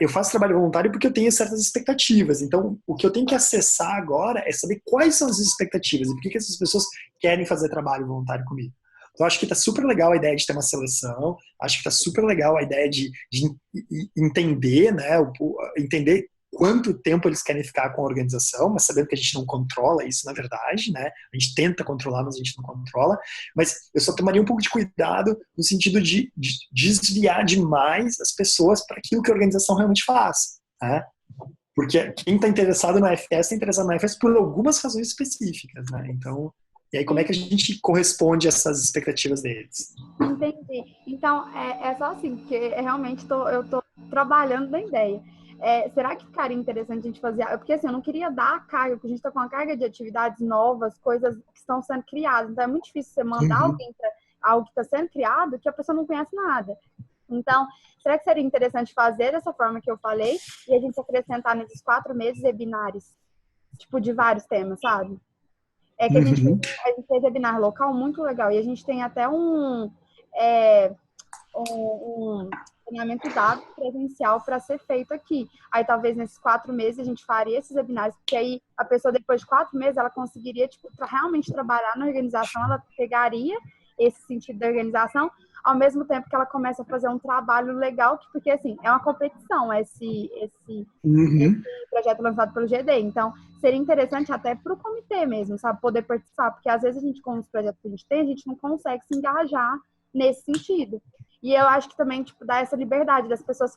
eu faço trabalho voluntário porque eu tenho certas expectativas. Então, o que eu tenho que acessar agora é saber quais são as expectativas e por que essas pessoas querem fazer trabalho voluntário comigo. Então, acho que está super legal a ideia de ter uma seleção, acho que está super legal a ideia de entender, né, entender quanto tempo eles querem ficar com a organização, mas sabendo que a gente não controla isso, na verdade, né, a gente tenta controlar, mas a gente não controla, mas eu só tomaria um pouco de cuidado no sentido de desviar demais as pessoas para aquilo que a organização realmente faz, né, porque quem está interessado na FS está interessado na FS por algumas razões específicas, né, então... E aí, como é que a gente corresponde a essas expectativas deles? Entendi. Então, é só assim, porque realmente eu estou trabalhando na ideia. Será que ficaria interessante a gente fazer... Porque assim, eu não queria dar a carga, porque a gente está com uma carga de atividades novas, coisas que estão sendo criadas. Então, é muito difícil você mandar alguém para algo que está sendo criado que a pessoa não conhece nada. Então, será que seria interessante fazer dessa forma que eu falei e a gente acrescentar nesses 4 meses webinários, tipo, de vários temas, sabe? É que a gente fez webinar local muito legal e a gente tem até um treinamento dado presencial para ser feito aqui. Aí talvez nesses 4 meses a gente faria esses webinários, porque aí a pessoa depois de 4 meses ela conseguiria realmente trabalhar na organização, ela pegaria esse sentido da organização, ao mesmo tempo que ela começa a fazer um trabalho legal, porque assim, é uma competição esse projeto lançado pelo GD, então seria interessante até para o comitê mesmo, sabe, poder participar, porque às vezes a gente, com os projetos que a gente tem, a gente não consegue se engajar nesse sentido. E eu acho que também, tipo, dá essa liberdade das pessoas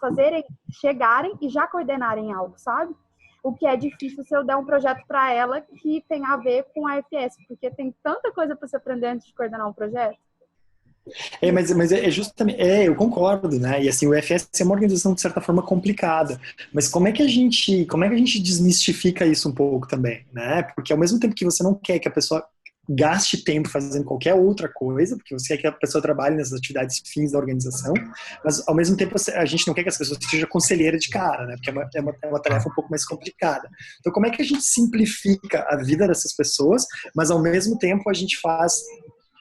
chegarem e já coordenarem algo, sabe? O que é difícil se eu der um projeto para ela que tem a ver com a FS, porque tem tanta coisa para se aprender antes de coordenar um projeto. Mas é justamente, eu concordo, né? E assim, o FS é uma organização de certa forma complicada. Mas como é que a gente desmistifica isso um pouco também, né? Porque ao mesmo tempo que você não quer que a pessoa gaste tempo fazendo qualquer outra coisa, porque você quer que a pessoa trabalhe nas atividades fins da organização, mas ao mesmo tempo a gente não quer que as pessoas sejam conselheiras de cara, né? Porque é uma tarefa um pouco mais complicada. Então, como é que a gente simplifica a vida dessas pessoas, mas ao mesmo tempo a gente faz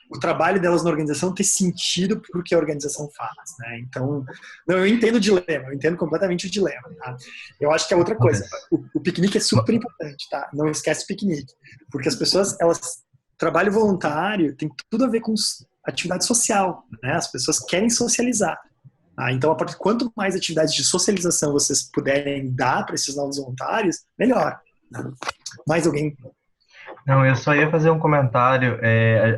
o trabalho delas na organização ter sentido pro que a organização faz, né? Então, eu entendo o dilema, eu entendo completamente o dilema, tá? Eu acho que é outra coisa, o piquenique é super importante, tá? Não esquece o piquenique, porque as pessoas, trabalho voluntário tem tudo a ver com atividade social, né? As pessoas querem socializar. Tá? Então, quanto mais atividades de socialização vocês puderem dar para esses novos voluntários, melhor. Né? Mais alguém? Não, eu só ia fazer um comentário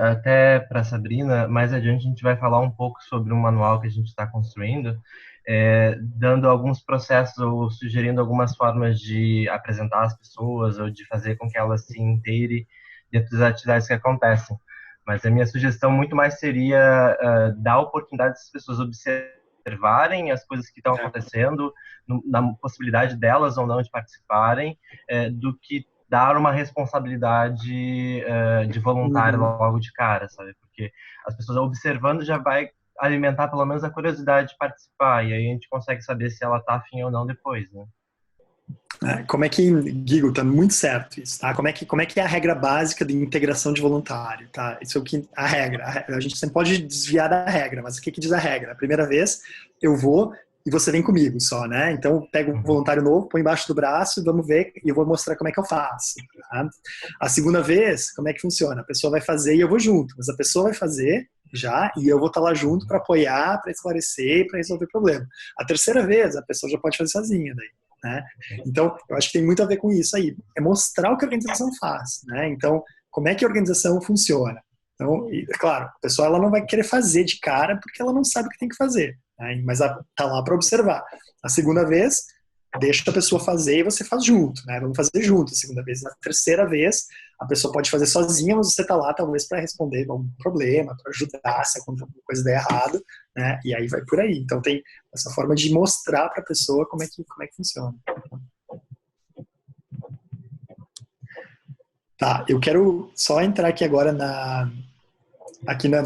até para a Sabrina. Mais adiante a gente vai falar um pouco sobre o manual que a gente está construindo, dando alguns processos ou sugerindo algumas formas de apresentar as pessoas ou de fazer com que elas se inteirem dentro das atividades que acontecem. Mas a minha sugestão muito mais seria dar a oportunidade das pessoas observarem as coisas que estão acontecendo, na possibilidade delas ou não de participarem, do que dar uma responsabilidade de voluntário logo de cara, sabe? Porque as pessoas observando já vai alimentar pelo menos a curiosidade de participar, e aí a gente consegue saber se ela está afim ou não depois, né? Como é que, Guigo, tá muito certo isso, tá? Como é que é a regra básica de integração de voluntário, tá? Isso é o que a regra. A gente sempre pode desviar da regra, mas o que diz a regra? A primeira vez eu vou e você vem comigo só, né? Então pega um voluntário novo, põe embaixo do braço e vamos ver, e eu vou mostrar como é que eu faço, tá? A segunda vez, como é que funciona? A pessoa vai fazer e eu vou junto, mas a pessoa vai fazer já e eu vou estar lá junto para apoiar, para esclarecer, para resolver o problema. A terceira vez, a pessoa já pode fazer sozinha daí. Né? Então, eu acho que tem muito a ver com isso aí. É mostrar o que a organização faz. Né? Então, como é que a organização funciona? Então, claro, a pessoa ela não vai querer fazer de cara porque ela não sabe o que tem que fazer. Né? Mas está lá para observar. A segunda vez, deixa a pessoa fazer e você faz junto, né? Vamos fazer junto a segunda vez. Na terceira vez, a pessoa pode fazer sozinha, mas você tá lá talvez para responder a um problema, para ajudar se alguma coisa der errado, né? E aí vai por aí. Então tem essa forma de mostrar para a pessoa como é que funciona. Tá, eu quero só entrar aqui agora na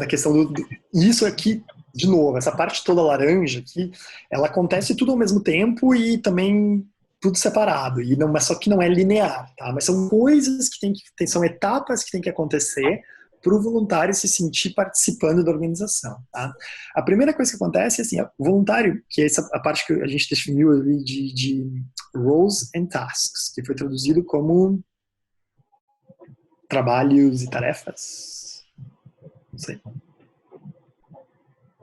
questão isso aqui, de novo, essa parte toda laranja aqui, ela acontece tudo ao mesmo tempo e também tudo separado, e não, só que não é linear, tá? Mas são coisas que são etapas que tem que acontecer para o voluntário se sentir participando da organização, tá? A primeira coisa que acontece é assim, o voluntário, que é a parte que a gente definiu ali de roles and tasks, que foi traduzido como trabalhos e tarefas, não sei.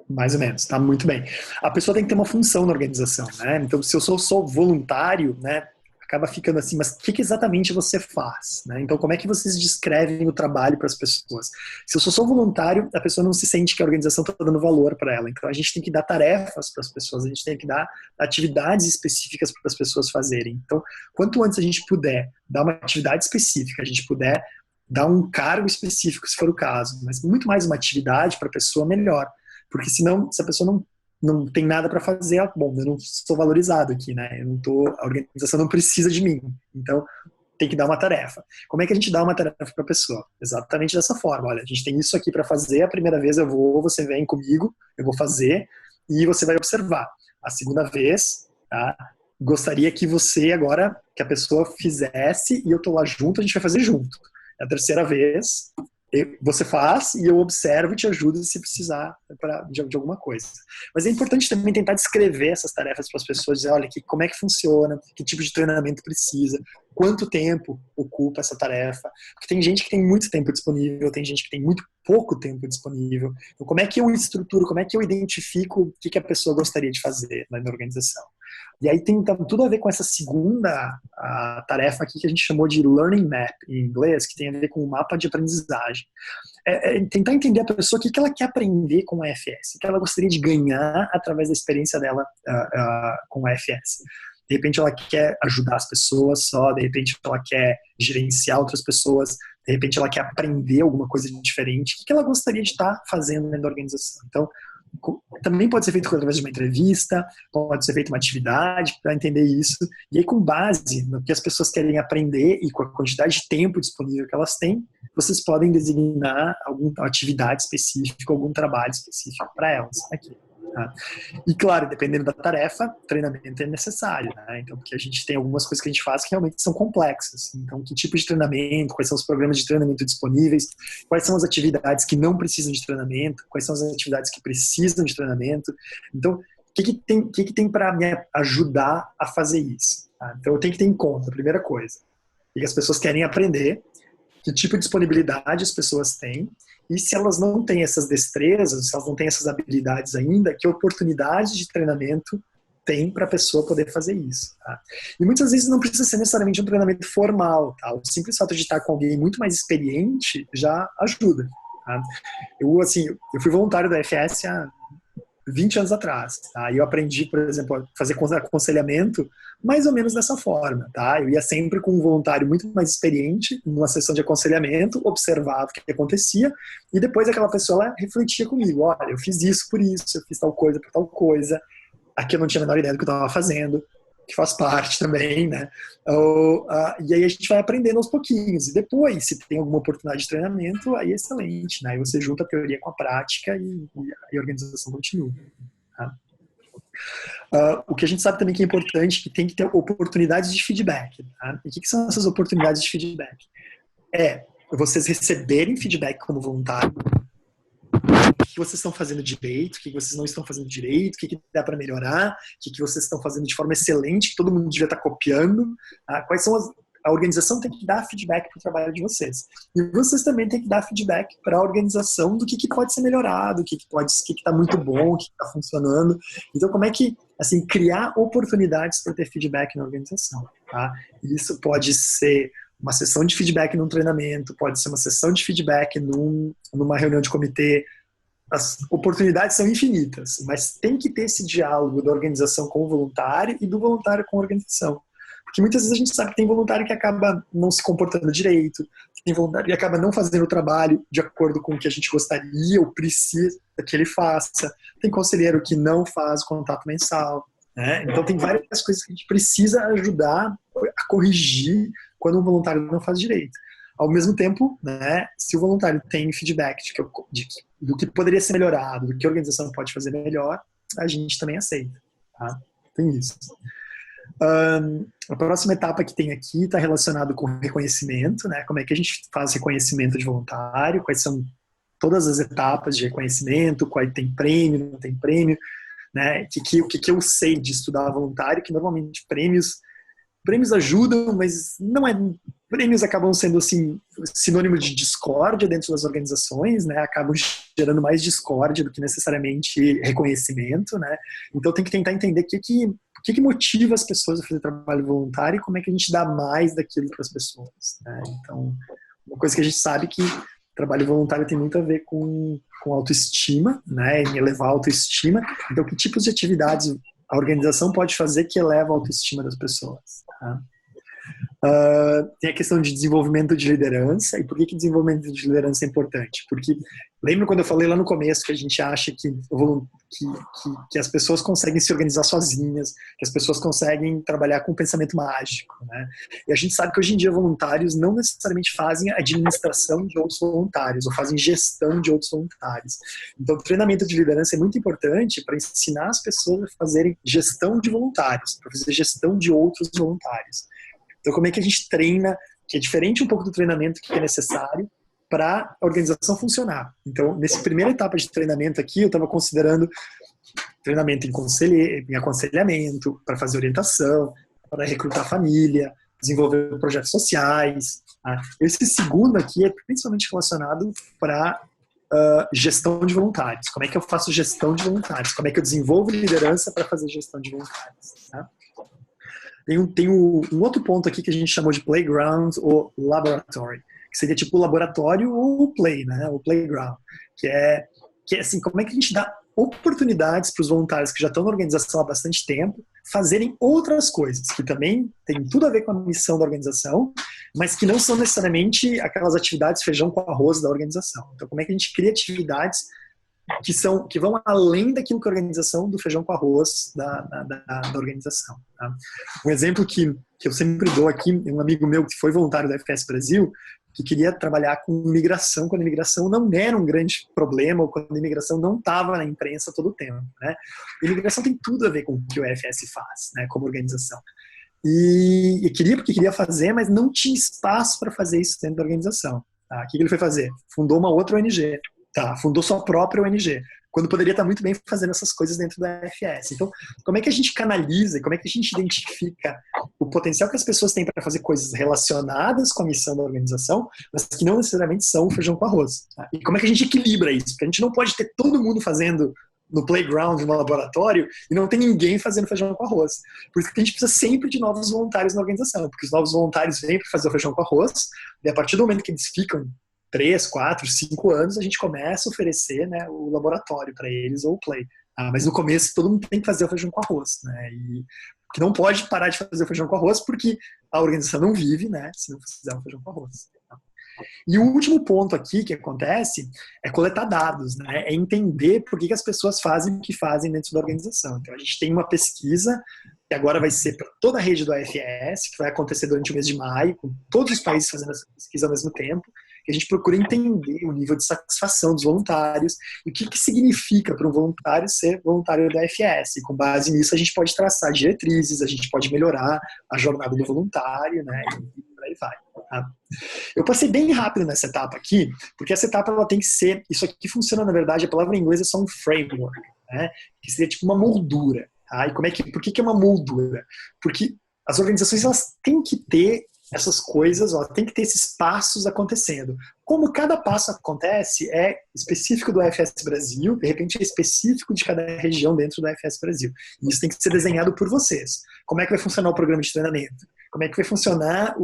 Mais ou menos, tá muito bem. A pessoa tem que ter uma função na organização, né? Então, se eu sou voluntário, né, acaba ficando assim, mas o que exatamente você faz, né? Então, como é que vocês descrevem o trabalho para as pessoas? Se eu sou voluntário, a pessoa não se sente que a organização está dando valor para ela. Então, a gente tem que dar tarefas para as pessoas, a gente tem que dar atividades específicas para as pessoas fazerem. Então, quanto antes a gente puder dar uma atividade específica, a gente puder dar um cargo específico, se for o caso, mas muito mais uma atividade para a pessoa, melhor. Porque senão, se a pessoa não tem nada para fazer, bom, eu não sou valorizado aqui, né? A organização não precisa de mim. Então, tem que dar uma tarefa. Como é que a gente dá uma tarefa para a pessoa? Exatamente dessa forma. Olha, a gente tem isso aqui para fazer, a primeira vez você vem comigo, eu vou fazer, e você vai observar. A segunda vez, tá? Gostaria que que a pessoa fizesse, e eu tô lá junto, a gente vai fazer junto. A terceira vez, você faz e eu observo e te ajudo se precisar de alguma coisa. Mas é importante também tentar descrever essas tarefas para as pessoas, dizer, olha, como é que funciona, que tipo de treinamento precisa, quanto tempo ocupa essa tarefa. Porque tem gente que tem muito tempo disponível, tem gente que tem muito pouco tempo disponível. Então, como é que eu estruturo, como é que eu identifico o que a pessoa gostaria de fazer na minha organização? E aí tem então, tudo a ver com essa segunda tarefa aqui que a gente chamou de Learning Map em inglês, que tem a ver com o mapa de aprendizagem. Tentar entender a pessoa o que ela quer aprender com o AFS, o que ela gostaria de ganhar através da experiência dela com o AFS. De repente ela quer ajudar as pessoas só, de repente ela quer gerenciar outras pessoas, de repente ela quer aprender alguma coisa diferente. O que ela gostaria de estar fazendo dentro da organização? Então, também pode ser feito através de uma entrevista, pode ser feita uma atividade para entender isso. E aí, com base no que as pessoas querem aprender e com a quantidade de tempo disponível que elas têm, vocês podem designar alguma atividade específica, algum trabalho específico para elas aqui. Tá? E claro, dependendo da tarefa, treinamento é necessário, né? Então, porque a gente tem algumas coisas que a gente faz que realmente são complexas. Então, que tipo de treinamento, quais são os programas de treinamento disponíveis, quais são as atividades que não precisam de treinamento, quais são as atividades que precisam de treinamento. Então, o que tem para me ajudar a fazer isso? Tá? Então, eu tenho que ter em conta, a primeira coisa, o que as pessoas querem aprender, que tipo de disponibilidade as pessoas têm, e se elas não têm essas destrezas, se elas não têm essas habilidades ainda, que oportunidades de treinamento tem para a pessoa poder fazer isso. Tá? E muitas vezes não precisa ser necessariamente um treinamento formal. Tá? O simples fato de estar com alguém muito mais experiente já ajuda. Tá? Eu fui voluntário da FS há 20 anos atrás. Tá? E eu aprendi, por exemplo, a fazer aconselhamento mais ou menos dessa forma. Tá? Eu ia sempre com um voluntário muito mais experiente numa sessão de aconselhamento, observava o que acontecia e depois aquela pessoa lá refletia comigo. Olha, eu fiz isso por isso, eu fiz tal coisa por tal coisa. Aqui eu não tinha a menor ideia do que eu estava fazendo, que faz parte também, né? E aí a gente vai aprendendo aos pouquinhos. E depois, se tem alguma oportunidade de treinamento, aí é excelente, né? Aí você junta a teoria com a prática e a organização continua. Tá? O que a gente sabe também que é importante, que tem que ter oportunidades de feedback. Tá? E o que são essas oportunidades de feedback? Vocês receberem feedback como voluntário, o que vocês estão fazendo direito, o que vocês não estão fazendo direito, o que dá para melhorar, o que vocês estão fazendo de forma excelente, que todo mundo devia estar copiando, quais são a organização tem que dar feedback para o trabalho de vocês. E vocês também têm que dar feedback para a organização do que pode ser melhorado, o que está muito bom, o que está funcionando. Então, como é que, assim, criar oportunidades para ter feedback na organização. Tá? Isso pode ser uma sessão de feedback num treinamento, pode ser uma sessão de feedback numa reunião de comitê, as oportunidades são infinitas, mas tem que ter esse diálogo da organização com o voluntário e do voluntário com a organização. Porque muitas vezes a gente sabe que tem voluntário que acaba não se comportando direito, tem voluntário que acaba não fazendo o trabalho de acordo com o que a gente gostaria ou precisa que ele faça. Tem conselheiro que não faz o contato mensal, né? Então tem várias coisas que a gente precisa ajudar a corrigir quando um voluntário não faz direito. Ao mesmo tempo, né, se o voluntário tem feedback do que poderia ser melhorado, do que a organização pode fazer melhor, a gente também aceita. Tá? Tem isso. A próxima etapa que tem aqui está relacionado com reconhecimento, né? Como é que a gente faz reconhecimento de voluntário, quais são todas as etapas de reconhecimento, qual tem prêmio, não tem prêmio, né? O que eu sei de estudar voluntário, que normalmente prêmios ajudam, mas não é. Prêmios acabam sendo assim sinônimo de discórdia dentro das organizações, né? Acabam gerando mais discórdia do que necessariamente reconhecimento, né? Então tem que tentar entender o que motiva as pessoas a fazer trabalho voluntário e como é que a gente dá mais daquilo para as pessoas, né? Então, uma coisa que a gente sabe que trabalho voluntário tem muito a ver com autoestima, né? Em elevar a autoestima. Então, que tipos de atividades a organização pode fazer que eleva a autoestima das pessoas, tá? Tem a questão de desenvolvimento de liderança. E por que desenvolvimento de liderança é importante? Porque lembra quando eu falei lá no começo que a gente acha que as pessoas conseguem se organizar sozinhas, que as pessoas conseguem trabalhar com pensamento mágico, né? E a gente sabe que hoje em dia voluntários não necessariamente fazem administração de outros voluntários ou fazem gestão de outros voluntários. Então o treinamento de liderança é muito importante para ensinar as pessoas a fazerem gestão de voluntários, para fazer gestão de outros voluntários. Então, como é que a gente treina, que é diferente um pouco do treinamento que é necessário para a organização funcionar. Então, nessa primeira etapa de treinamento aqui, eu estava considerando treinamento em aconselhamento, para fazer orientação, para recrutar família, desenvolver projetos sociais. Tá? Esse segundo aqui é principalmente relacionado para gestão de voluntários. Como é que eu faço gestão de voluntários? Como é que eu desenvolvo liderança para fazer gestão de voluntários? Tá? Tem um outro ponto aqui que a gente chamou de playground ou laboratory, que seria tipo o laboratório ou o play, né? O playground, que é assim, como é que a gente dá oportunidades para os voluntários que já estão na organização há bastante tempo fazerem outras coisas, que também tem tudo a ver com a missão da organização, mas que não são necessariamente aquelas atividades feijão com arroz da organização. Então, como é que a gente cria atividades que vão além daquilo que a organização do feijão com arroz da organização. Tá? Um exemplo que eu sempre dou aqui, um amigo meu que foi voluntário da FS Brasil, que queria trabalhar com imigração, quando a imigração não era um grande problema, ou quando a imigração não estava na imprensa todo o tempo. Né? A imigração tem tudo a ver com o que o FS faz, né, como organização. E queria fazer, mas não tinha espaço para fazer isso dentro da organização. Tá? O que ele foi fazer? Fundou uma outra ONG. Tá, fundou sua própria ONG, quando poderia estar muito bem fazendo essas coisas dentro da FS. Então, como é que a gente canaliza, como é que a gente identifica o potencial que as pessoas têm para fazer coisas relacionadas com a missão da organização, mas que não necessariamente são feijão com arroz? Tá? E como é que a gente equilibra isso? Porque a gente não pode ter todo mundo fazendo no playground, no laboratório, e não tem ninguém fazendo feijão com arroz. Por isso que a gente precisa sempre de novos voluntários na organização, porque os novos voluntários vêm para fazer o feijão com arroz, e a partir do momento que eles ficam 3, 4, 5 anos, a gente começa a oferecer, né, o laboratório para eles ou o play. Mas no começo todo mundo tem que fazer o feijão com arroz, né? E que não pode parar de fazer o feijão com arroz porque a organização não vive, né, se não fizer o feijão com arroz. E o último ponto aqui que acontece é coletar dados, né? É entender por que as pessoas fazem o que fazem dentro da organização. Então a gente tem uma pesquisa que agora vai ser para toda a rede do AFS, que vai acontecer durante o mês de maio, com todos os países fazendo essa pesquisa ao mesmo tempo, que a gente procura entender o nível de satisfação dos voluntários e o que significa para um voluntário ser voluntário da AFS. E com base nisso a gente pode traçar diretrizes, a gente pode melhorar a jornada do voluntário, né? E por aí vai. Tá? Eu passei bem rápido nessa etapa aqui, porque essa etapa ela tem que ser, isso aqui funciona na verdade, a palavra em inglês é só um framework, né? Que seria tipo uma moldura. Tá? E por que é uma moldura? Porque as organizações elas têm que ter essas coisas, ó, tem que ter esses passos acontecendo. Como cada passo acontece é específico do AFS Brasil, de repente é específico de cada região dentro do AFS Brasil. E isso tem que ser desenhado por vocês. Como é que vai funcionar o programa de treinamento? Como é que vai funcionar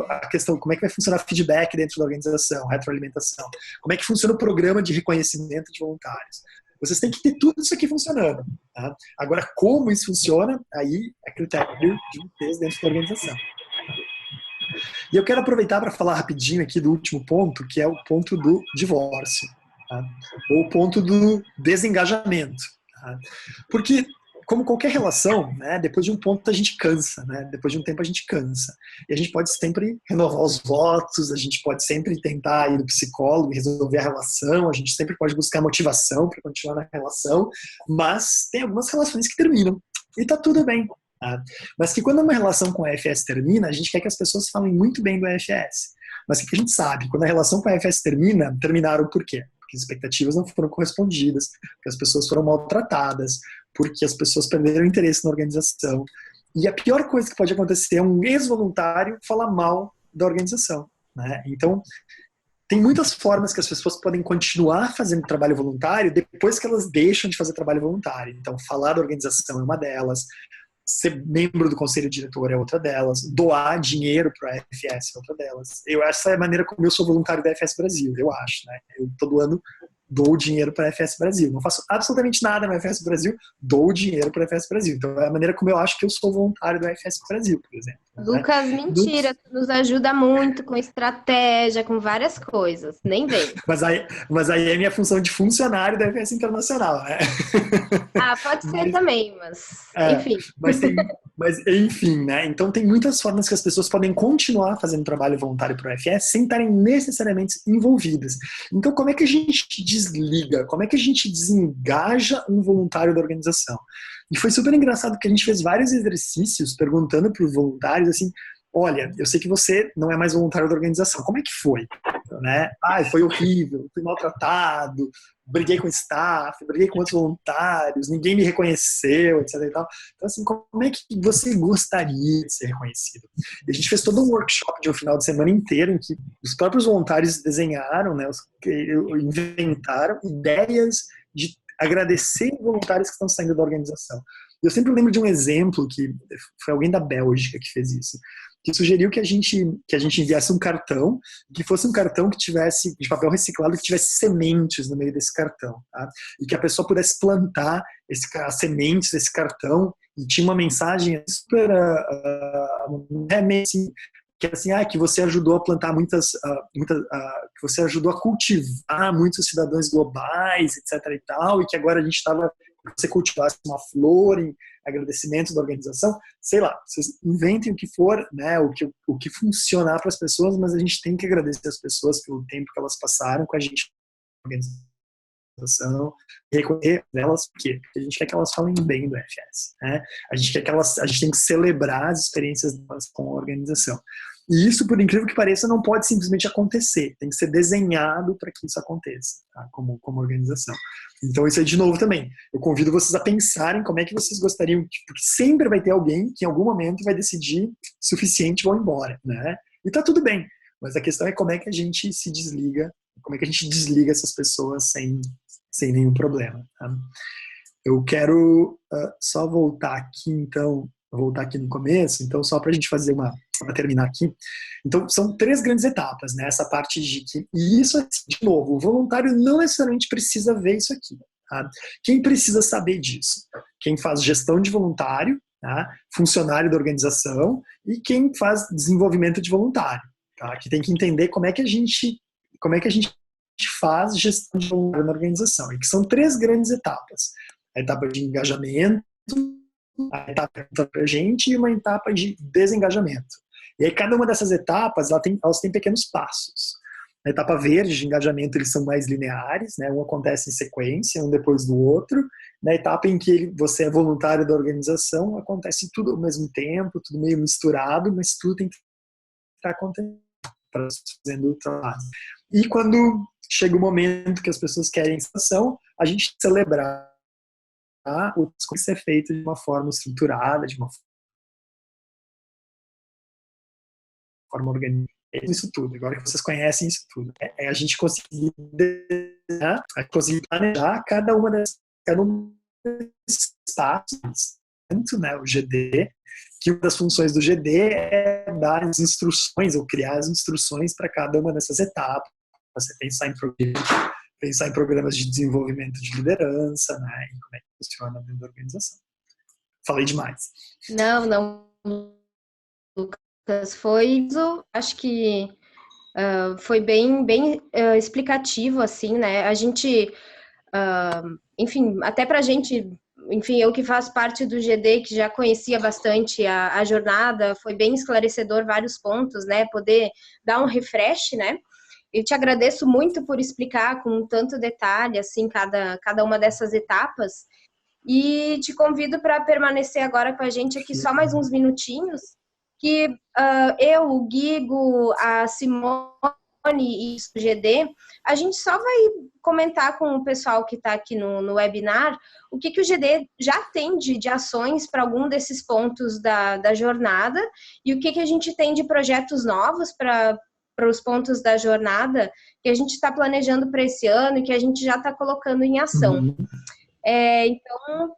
a questão, como é que vai funcionar o feedback dentro da organização, retroalimentação? Como é que funciona o programa de reconhecimento de voluntários? Vocês têm que ter tudo isso aqui funcionando. Tá? Agora, como isso funciona, aí é critério de vocês dentro da organização. E eu quero aproveitar para falar rapidinho aqui do último ponto, que é o ponto do divórcio, tá? Ou o ponto do desengajamento. Tá? Porque, como qualquer relação, né, depois de um ponto a gente cansa, né? Depois de um tempo a gente cansa. E a gente pode sempre renovar os votos, a gente pode sempre tentar ir no psicólogo e resolver a relação, a gente sempre pode buscar motivação para continuar na relação, mas tem algumas relações que terminam. E tá tudo bem. Tá? Mas que quando uma relação com a EFS termina, a gente quer que as pessoas falem muito bem do EFS. Mas o que a gente sabe? Quando a relação com a EFS termina, terminaram por quê? Porque as expectativas não foram correspondidas, porque as pessoas foram maltratadas, porque as pessoas perderam interesse na organização. E a pior coisa que pode acontecer é um ex-voluntário falar mal da organização. Né? Então, tem muitas formas que as pessoas podem continuar fazendo trabalho voluntário depois que elas deixam de fazer trabalho voluntário. Então, falar da organização é uma delas, ser membro do conselho diretor é outra delas, doar dinheiro para a EFS é outra delas. Essa é a maneira como eu sou voluntário da EFS Brasil, eu acho. Né? Eu todo ano dou dinheiro para a EFS Brasil. Não faço absolutamente nada na EFS Brasil, dou dinheiro para a EFS Brasil. Então é a maneira como eu acho que eu sou voluntário da EFS Brasil, por exemplo. Lucas, né? mentira, tu nos ajuda muito com estratégia, com várias coisas, nem vem. Mas aí é minha função de funcionário da EFS Internacional, né? Ah, pode ser também, mas enfim. Mas enfim, né? Então tem muitas formas que as pessoas podem continuar fazendo trabalho voluntário para o EFS sem estarem necessariamente envolvidas. Então como é que a gente desliga? Como é que a gente desengaja um voluntário da organização? E foi super engraçado que a gente fez vários exercícios perguntando para os voluntários assim, olha, eu sei que você não é mais voluntário da organização, como é que foi? Né? Foi horrível, fui maltratado, briguei com o staff, briguei com outros voluntários, ninguém me reconheceu, etc. E tal. Então, assim, como é que você gostaria de ser reconhecido? E a gente fez todo um workshop de um final de semana inteiro em que os próprios voluntários desenharam, né, inventaram ideias de agradecer voluntários que estão saindo da organização. Eu sempre lembro de um exemplo que foi alguém da Bélgica que fez isso, que sugeriu que a gente enviasse um cartão, que fosse um cartão que tivesse de papel reciclado, que tivesse sementes no meio desse cartão, tá? E que a pessoa pudesse plantar as sementes desse cartão, e tinha uma mensagem super assim, que assim, que você ajudou a plantar que você ajudou a cultivar muitos cidadãos globais, etc. e tal, e que agora a gente estava, você cultivasse uma flor em agradecimento da organização, sei lá, vocês inventem o que for, né, o que funcionar para as pessoas, mas a gente tem que agradecer as pessoas pelo tempo que elas passaram com a gente na organização, reconhecer elas, porque a gente quer que elas falem bem do FS, né? A gente tem que celebrar as experiências delas com a organização. E isso, por incrível que pareça, não pode simplesmente acontecer. Tem que ser desenhado para que isso aconteça, tá? como organização. Então, isso aí, de novo, também. Eu convido vocês a pensarem como é que vocês gostariam, porque sempre vai ter alguém que, em algum momento, vai decidir suficiente e vão embora, né? E tá tudo bem. Mas a questão é como é que a gente se desliga, como é que a gente desliga essas pessoas sem nenhum problema, tá? Eu quero só voltar aqui, então, no começo, então, só para a gente fazer para terminar aqui. Então, são 3 grandes etapas, né? Essa parte de que, e isso, de novo, o voluntário não necessariamente precisa ver isso aqui, tá? Quem precisa saber disso? Quem faz gestão de voluntário, tá? Funcionário da organização, e quem faz desenvolvimento de voluntário, tá? Que tem que entender como é que a gente faz gestão de voluntário na organização, e que são 3 grandes etapas. A etapa de engajamento, a etapa para a gente e uma etapa de desengajamento. E aí cada uma dessas etapas, elas têm pequenos passos. Na etapa verde de engajamento, eles são mais lineares, né? Um acontece em sequência, um depois do outro. Na etapa em que você é voluntário da organização, acontece tudo ao mesmo tempo, tudo meio misturado, mas tudo tem que estar acontecendo, fazendo o trabalho. E quando chega o momento que as pessoas querem ação, a gente celebrar o que ser feito de uma forma estruturada, de uma forma organizada. Isso tudo, agora que vocês conhecem isso tudo. É a gente conseguir desenhar, conseguir planejar cada um desses passos, tanto, né, o GD, que uma das funções do GD é dar as instruções ou criar as instruções para cada uma dessas etapas. Você pensar em programas de desenvolvimento de liderança, né, e como é que funciona dentro da organização. Falei demais. Não, Lucas, acho que foi bem explicativo, assim, né? A gente, enfim, até pra gente, enfim, eu que faço parte do GD, que já conhecia bastante a jornada, foi bem esclarecedor vários pontos, né? Poder dar um refresh, né? Eu te agradeço muito por explicar com tanto detalhe, assim, cada uma dessas etapas, e te convido para permanecer agora com a gente aqui só mais uns minutinhos, que eu, o Guigo, a Simone e o GD, a gente só vai comentar com o pessoal que está aqui no webinar o que o GD já tem de ações para algum desses pontos da jornada e o que a gente tem de projetos novos para os pontos da jornada que a gente está planejando para esse ano e que a gente já está colocando em ação. Então,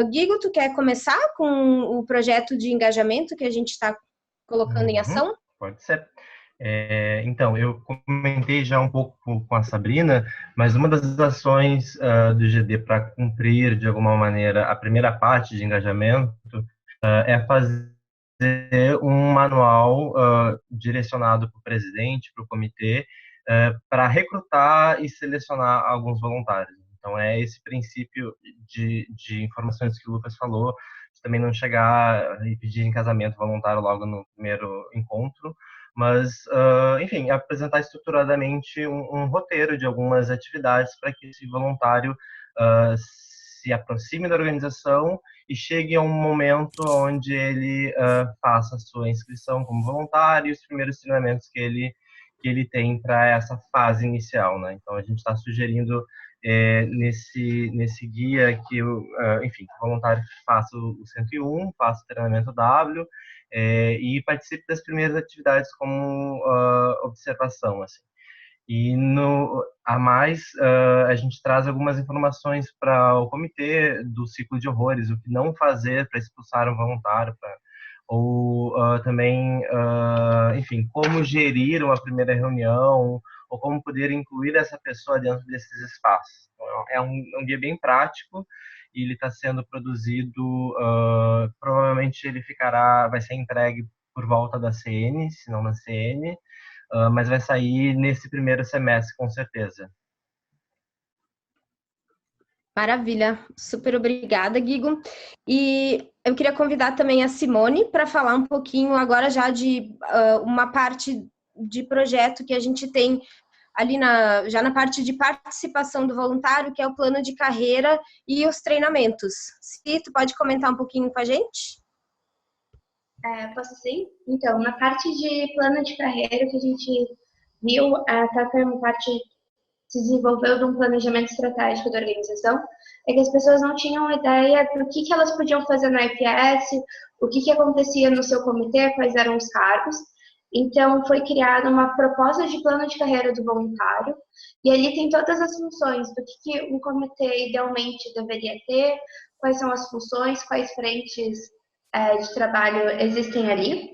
Guigo, tu quer começar com o projeto de engajamento que a gente está colocando em ação? Pode ser. Então, eu comentei já um pouco com a Sabrina, mas uma das ações do GD para cumprir, de alguma maneira, a primeira parte de engajamento é fazer um manual direcionado para o presidente, para o comitê, para recrutar e selecionar alguns voluntários. Então, é esse princípio de informações que o Lucas falou, de também não chegar e pedir em casamento voluntário logo no primeiro encontro, mas, enfim, apresentar estruturadamente um roteiro de algumas atividades para que esse voluntário se aproxime da organização e chegue a um momento onde ele faça a sua inscrição como voluntário e os primeiros treinamentos que ele tem para essa fase inicial, né? Então, a gente está sugerindo nesse guia que, enfim, o voluntário faça o 101, faça o treinamento W e participe das primeiras atividades como observação, assim. E a mais, a gente traz algumas informações para o comitê do ciclo de horrores, o que não fazer para expulsar um voluntário, ou também, enfim, como gerir uma primeira reunião, ou como poder incluir essa pessoa dentro desses espaços. Então, é um guia bem prático, e ele está sendo produzido, provavelmente ele vai ser entregue por volta da CN, se não na CN, mas vai sair nesse primeiro semestre, com certeza. Maravilha, super obrigada, Guigo. E eu queria convidar também a Simone para falar um pouquinho agora já de uma parte de projeto que a gente tem ali já na parte de participação do voluntário, que é o plano de carreira e os treinamentos. Se tu pode comentar um pouquinho com a gente? Posso sim? Então, na parte de plano de carreira que a gente viu, tá uma parte se desenvolveu de um planejamento estratégico da organização, é que as pessoas não tinham ideia do que elas podiam fazer na IPS, o que acontecia no seu comitê, quais eram os cargos. Então, foi criada uma proposta de plano de carreira do voluntário, e ali tem todas as funções do que um comitê idealmente deveria ter, quais são as funções, quais frentes de trabalho existem ali.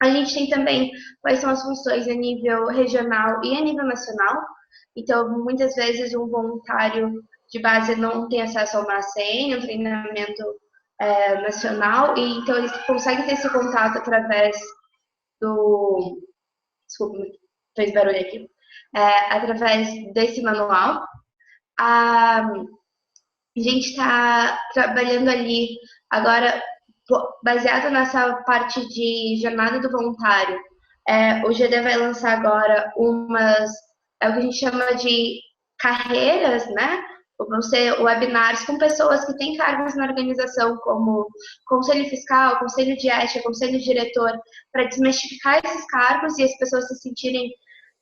A gente tem também quais são as funções a nível regional e a nível nacional. Então, muitas vezes, um voluntário de base não tem acesso a uma ACN, um treinamento nacional, e então eles conseguem ter esse contato através do... Desculpa, fez barulho aqui. Através desse manual. A gente está trabalhando ali agora, baseado nessa parte de jornada do voluntário. O GD vai lançar agora é o que a gente chama de carreiras, né? Vão ser webinars com pessoas que têm cargos na organização, como conselho fiscal, conselho de ética, conselho diretor, para desmistificar esses cargos e as pessoas se sentirem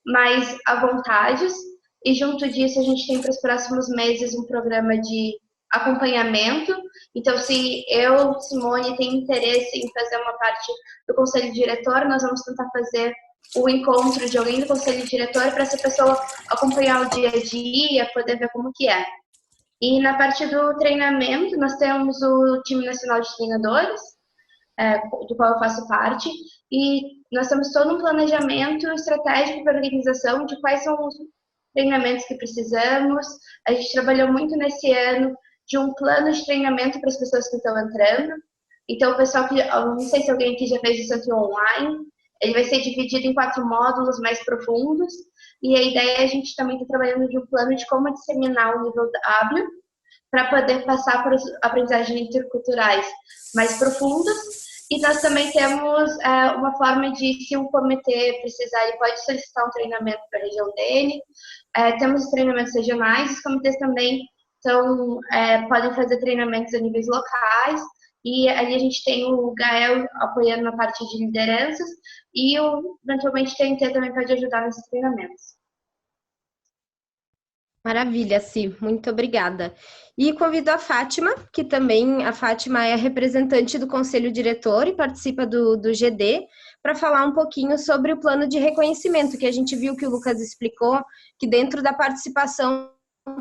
mais à vontade. E junto disso, a gente tem para os próximos meses um programa de acompanhamento. Então, se eu, Simone, tenho interesse em fazer uma parte do conselho diretor, nós vamos tentar fazer o encontro de alguém do conselho diretor para essa pessoa acompanhar o dia a dia, poder ver como que é. E na parte do treinamento, nós temos o time nacional de treinadores, do qual eu faço parte, e nós temos todo um planejamento estratégico para a organização de quais são os treinamentos que precisamos. A gente trabalhou muito nesse ano de um plano de treinamento para as pessoas que estão entrando. Então, o pessoal que, não sei se alguém aqui já fez isso aqui online, ele vai ser dividido em 4 módulos mais profundos, e a ideia é a gente também está trabalhando de um plano de como disseminar o nível W para poder passar para as aprendizagens interculturais mais profundas. E nós também temos uma forma de, se um comitê precisar, ele pode solicitar um treinamento para a região dele. Temos os treinamentos regionais, os comitês também podem fazer treinamentos a níveis locais, e ali a gente tem o Gael apoiando na parte de lideranças, e eventualmente o TNT também pode ajudar nesses treinamentos. Maravilha, Si, muito obrigada. E convido a Fátima, que também a Fátima é a representante do Conselho Diretor e participa do GD, para falar um pouquinho sobre o plano de reconhecimento, que a gente viu que o Lucas explicou, que dentro da participação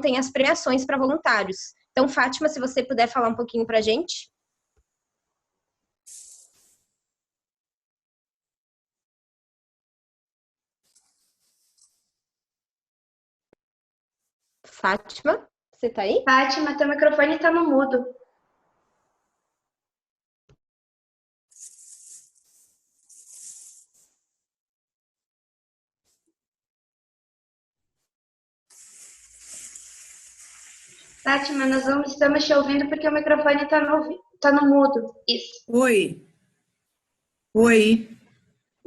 tem as premiações para voluntários. Então, Fátima, se você puder falar um pouquinho para a gente. Fátima, você tá aí? Fátima, teu microfone está no mudo. Fátima, nós estamos te ouvindo porque o microfone está no mudo. Isso. Oi. Oi.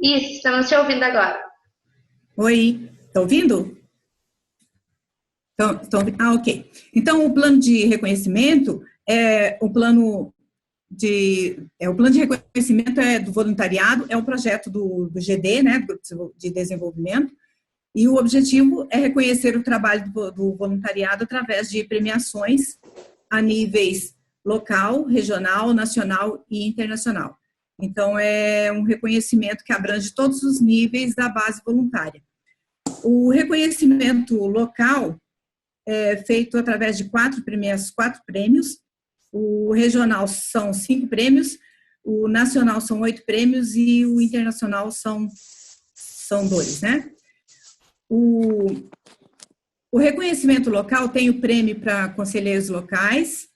Isso, estamos te ouvindo agora. Oi. Tá ouvindo? Ok. Então, o plano de reconhecimento o plano de reconhecimento do voluntariado, é um projeto do GD, né, de desenvolvimento, e o objetivo é reconhecer o trabalho do voluntariado através de premiações a níveis local, regional, nacional e internacional. Então, é um reconhecimento que abrange todos os níveis da base voluntária. O reconhecimento local é feito através de 4 prêmios. O regional são 5 prêmios, o nacional são 8 prêmios e o internacional são 2, né? O reconhecimento local tem o prêmio para conselheiros locais,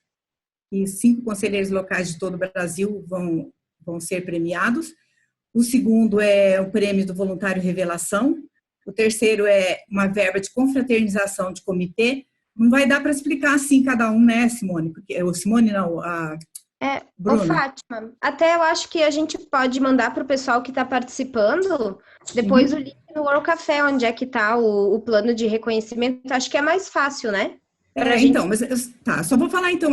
e 5 conselheiros locais de todo o Brasil vão ser premiados. O segundo é o prêmio do voluntário revelação. O terceiro é uma verba de confraternização de comitê. Não vai dar para explicar assim cada um, né, Simone? Simone não, a Bruna. Fátima, até eu acho que a gente pode mandar para o pessoal que está participando depois o link no World Café, onde é que está o plano de reconhecimento. Acho que é mais fácil, né? Então, mas só vou falar então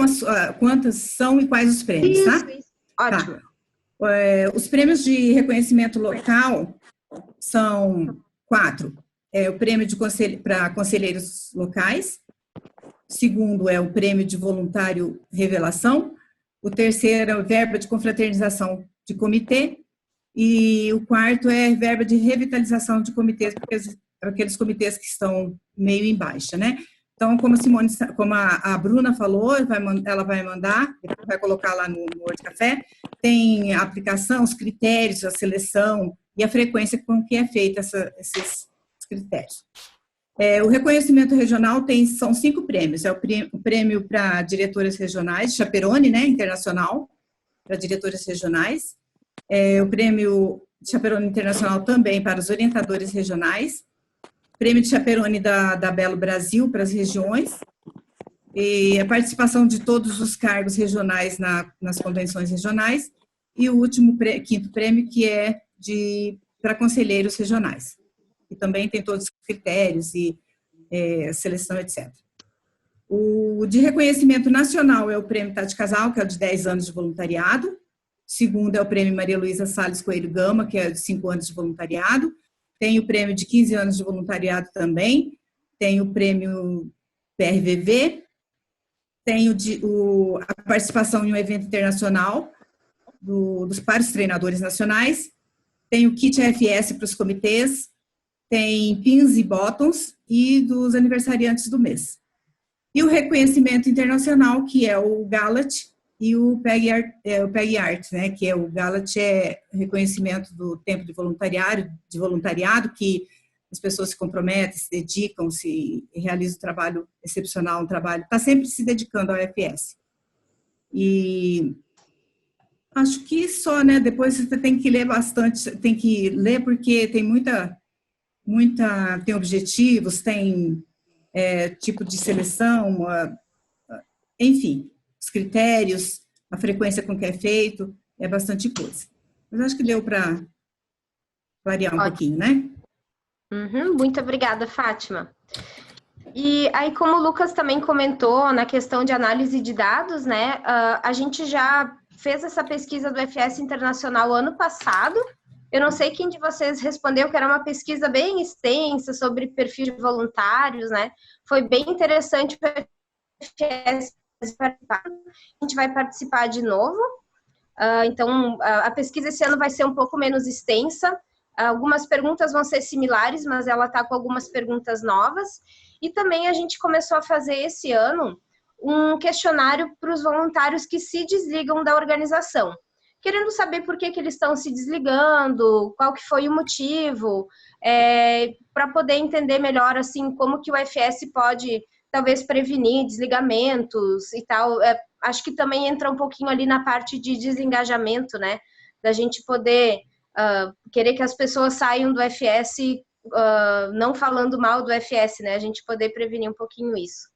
quantas são e quais os prêmios, isso, tá? Isso. Ótimo. Tá. Os prêmios de reconhecimento local são 4. O prêmio para conselheiros locais. O segundo é o prêmio de voluntário revelação. O terceiro é a verba de confraternização de comitê. E o quarto é verba de revitalização de comitês, porque aqueles comitês que estão meio em baixa, né? Então, como a Bruna falou, ela vai mandar, vai colocar lá no Word Café, tem a aplicação, os critérios, a seleção e a frequência com que é feita esses critérios. O reconhecimento regional são 5 prêmios. É o prêmio para diretoras regionais, Chaperone, né, internacional, para diretoras regionais. O prêmio de Chaperone internacional também para os orientadores regionais. Prêmio de Chaperone da Belo Brasil para as regiões. E a participação de todos os cargos regionais nas convenções regionais. E o último, 5º prêmio, que é para conselheiros regionais. E também tem todos os critérios e seleção, etc. O de reconhecimento nacional é o prêmio Tati Casal, que é o de 10 anos de voluntariado. O segundo é o prêmio Maria Luísa Salles Coelho Gama, que é de 5 anos de voluntariado. Tem o prêmio de 15 anos de voluntariado também. Tem o prêmio PRVV. Tem a participação em um evento internacional dos pares treinadores nacionais. Tem o kit AFS para os comitês. Tem pins e bottoms e dos aniversariantes do mês. E o reconhecimento internacional, que é o Galat, e o PEG Art, né, que é o Galat, é reconhecimento do tempo de voluntariado, que as pessoas se comprometem, se dedicam, se realizam um trabalho excepcional, um trabalho, está sempre se dedicando ao UFS. E acho que só, né, depois você tem que ler bastante, tem que ler porque tem tem objetivos, tem tipo de seleção, enfim, os critérios, a frequência com que é feito, é bastante coisa. Mas acho que deu para clarear um pouquinho, né? Muito obrigada, Fátima. E aí, como o Lucas também comentou na questão de análise de dados, né, a gente já fez essa pesquisa do UFS Internacional ano passado. Eu não sei quem de vocês respondeu, que era uma pesquisa bem extensa sobre perfil de voluntários, né? Foi bem interessante para o UFS participar. A gente vai participar de novo. Então, a pesquisa esse ano vai ser um pouco menos extensa. Algumas perguntas vão ser similares, mas ela está com algumas perguntas novas. E também a gente começou a fazer esse ano um questionário para os voluntários que se desligam da organização, querendo saber por que eles estão se desligando, qual que foi o motivo, para poder entender melhor assim como que o UFS pode talvez prevenir desligamentos e tal. Acho que também entra um pouquinho ali na parte de desengajamento, né? Da gente poder querer que as pessoas saiam do UFS não falando mal do UFS, né? A gente poder prevenir um pouquinho isso.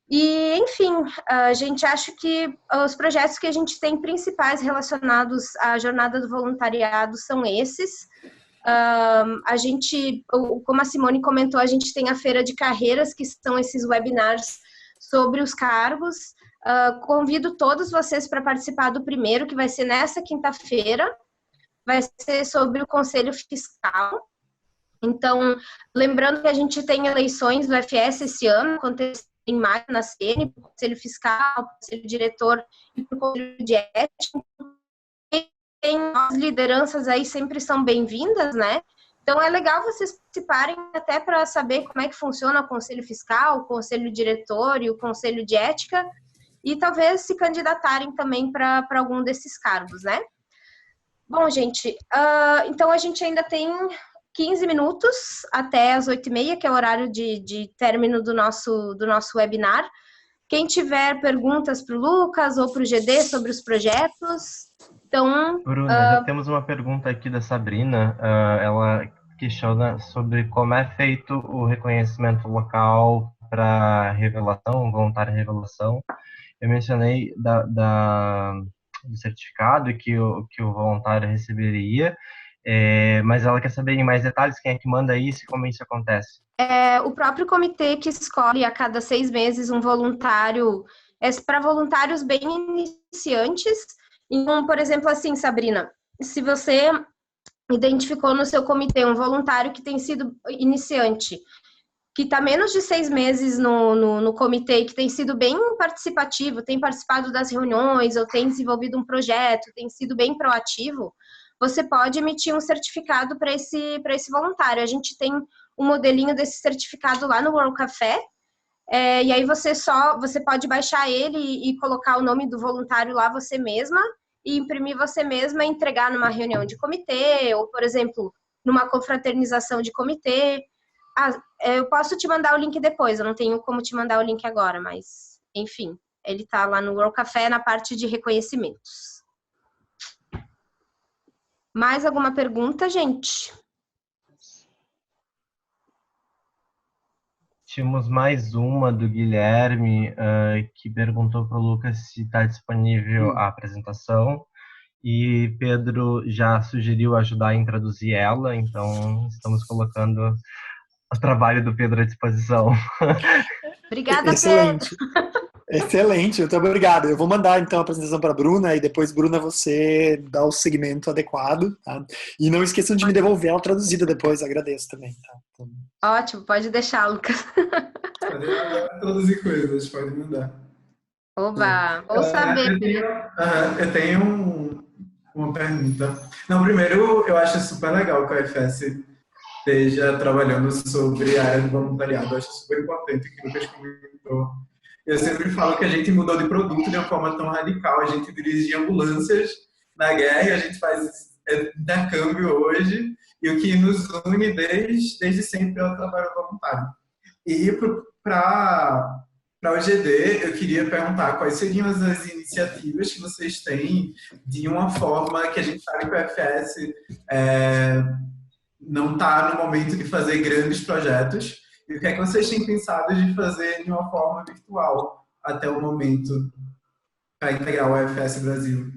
E, enfim, a gente acha que os projetos que a gente tem principais relacionados à jornada do voluntariado são esses. A gente, como a Simone comentou, a gente tem a Feira de Carreiras, que são esses webinars sobre os cargos. Convido todos vocês para participar do primeiro, que vai ser nessa quinta-feira. Vai ser sobre o Conselho Fiscal. Então, lembrando que a gente tem eleições do UFS esse ano, acontece em maio na CN, para o Conselho Fiscal, para o Conselho Diretor e para o Conselho de Ética. As lideranças aí sempre são bem-vindas, né? Então, é legal vocês participarem até para saber como é que funciona o Conselho Fiscal, o Conselho Diretor e o Conselho de Ética, e talvez se candidatarem também para algum desses cargos, né? Bom, gente, então a gente ainda tem 15 minutos até as 8h30, que é o horário de término do nosso webinar. Quem tiver perguntas para o Lucas ou para o GD sobre os projetos, então... Bruna, já temos uma pergunta aqui da Sabrina. Ela questiona sobre como é feito o reconhecimento local para revelação, voluntária revelação. Eu mencionei do certificado que o voluntário receberia, mas ela quer saber em mais detalhes quem é que manda isso e como isso acontece. O próprio comitê que escolhe a cada 6 meses um voluntário, para voluntários bem iniciantes. Então, por exemplo, assim, Sabrina, se você identificou no seu comitê um voluntário que tem sido iniciante, que está menos de 6 meses no comitê, que tem sido bem participativo, tem participado das reuniões, ou tem desenvolvido um projeto, tem sido bem proativo, você pode emitir um certificado para esse voluntário. A gente tem um modelinho desse certificado lá no World Café, e aí você pode baixar ele e colocar o nome do voluntário lá você mesma, e imprimir você mesma e entregar numa reunião de comitê, ou, por exemplo, numa confraternização de comitê. Eu posso te mandar o link depois, eu não tenho como te mandar o link agora, mas, enfim, ele está lá no World Café na parte de reconhecimentos. Mais alguma pergunta, gente? Tínhamos mais uma do Guilherme, que perguntou para o Lucas se está disponível a apresentação, e Pedro já sugeriu ajudar em traduzir ela, então estamos colocando o trabalho do Pedro à disposição. Obrigada, Excelente. Pedro. Excelente, muito obrigado. Eu vou mandar então a apresentação para a Bruna e depois, Bruna, você dá o segmento adequado, tá? E não esqueçam de me devolver ela traduzida depois, agradeço também, tá? Então... Ótimo, pode deixar, Lucas. Pode traduzir coisas, pode mandar. Oba, bom saber. Eu tenho uma pergunta. Não, primeiro, eu acho super legal que a UFS esteja trabalhando sobre a área do voluntariado. Eu acho super importante aquilo que a gente comentou Eu sempre falo que a gente mudou de produto de uma forma tão radical. A gente dirigia ambulâncias na guerra e a gente faz intercâmbio hoje. E o que nos une desde sempre é o trabalho voluntário. E para o GD, eu queria perguntar quais seriam as iniciativas que vocês têm de uma forma que a gente sabe que o FS não está no momento de fazer grandes projetos. E o que é que vocês têm pensado de fazer de uma forma virtual até o momento para integrar o FS Brasil?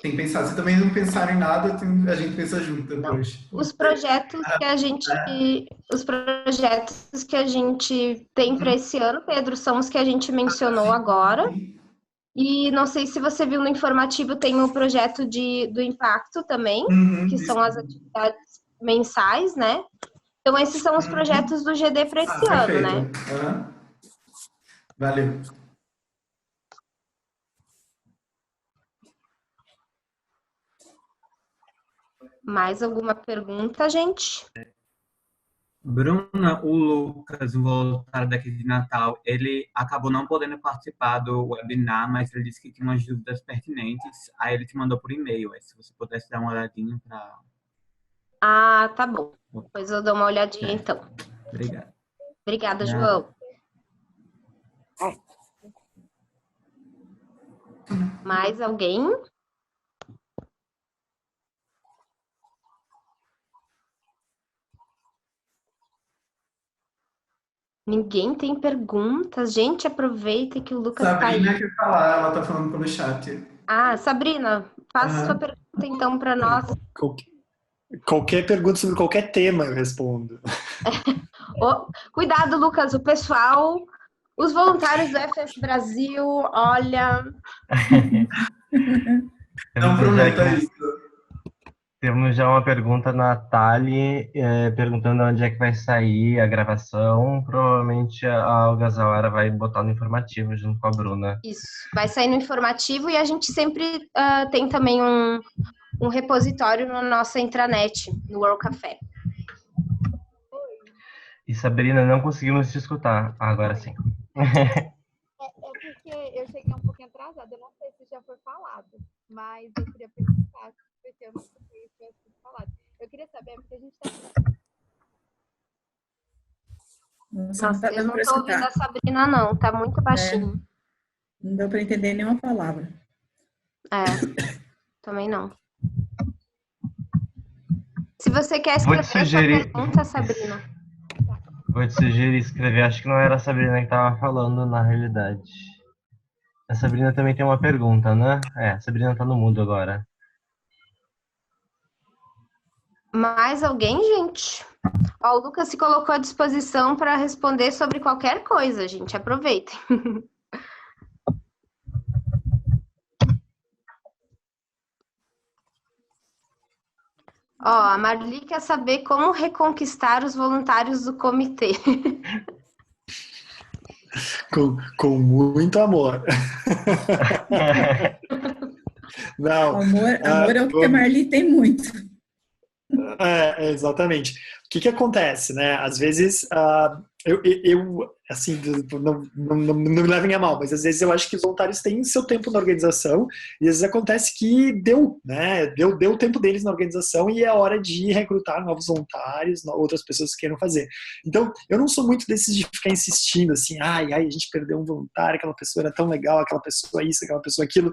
Tem pensado. Se também não pensar em nada, a gente pensa junto depois. Os projetos que a gente tem para esse ano, Pedro, são os que a gente mencionou agora. E não sei se você viu no informativo, tem o projeto do impacto também, que são as atividades mensais, né? Então, esses são os projetos do GD para esse ano, né? Valeu. Mais alguma pergunta, gente? Bruna, o Lucas, o voluntário daqui de Natal, ele acabou não podendo participar do webinar, mas ele disse que tinha umas dúvidas pertinentes, aí ele te mandou por e-mail. Aí se você pudesse dar uma olhadinha para... Ah, tá bom. Depois eu dou uma olhadinha, então. Obrigado. Obrigada, João. Mais alguém? Ninguém tem perguntas? Gente, aproveita que o Lucas tá aí. Sabrina quer falar, ela tá falando pelo chat. Ah, Sabrina, faça sua pergunta então para nós. Qualquer pergunta sobre qualquer tema eu respondo. Cuidado, Lucas, o pessoal, os voluntários do FS Brasil, olha... Não prometa isso. Temos já uma pergunta na Thali, perguntando onde é que vai sair a gravação. Provavelmente a Olga Zawara vai botar no informativo junto com a Bruna. Isso, vai sair no informativo e a gente sempre tem também um repositório na nossa intranet, no World Café. E Sabrina, não conseguimos te escutar. Agora sim. É porque eu cheguei um pouquinho atrasada, eu não sei se já foi falado, mas eu queria perguntar, porque eu não sei se foi falado. Eu queria saber, porque a gente está... Nossa, eu não estou ouvindo a Sabrina, não, tá muito baixinho. Não deu para entender nenhuma palavra. Também não. Se você quer escrever essa pergunta, Sabrina. Vou te sugerir escrever, acho que não era a Sabrina que estava falando na realidade. A Sabrina também tem uma pergunta, né? A Sabrina tá no mudo agora. Mais alguém, gente? Ó, o Lucas se colocou à disposição para responder sobre qualquer coisa, gente. Aproveitem. Ó, a Marli quer saber como reconquistar os voluntários do comitê. Com muito amor. Não, amor é o que a Marli tem muito. Exatamente. O que acontece, né? Às vezes, eu assim, não me levem a mal, mas às vezes eu acho que os voluntários têm seu tempo na organização e às vezes acontece que deu o tempo deles na organização e é hora de recrutar novos voluntários, outras pessoas que queiram fazer. Então, eu não sou muito desses de ficar insistindo assim, a gente perdeu um voluntário, aquela pessoa era tão legal, aquela pessoa isso, aquela pessoa aquilo.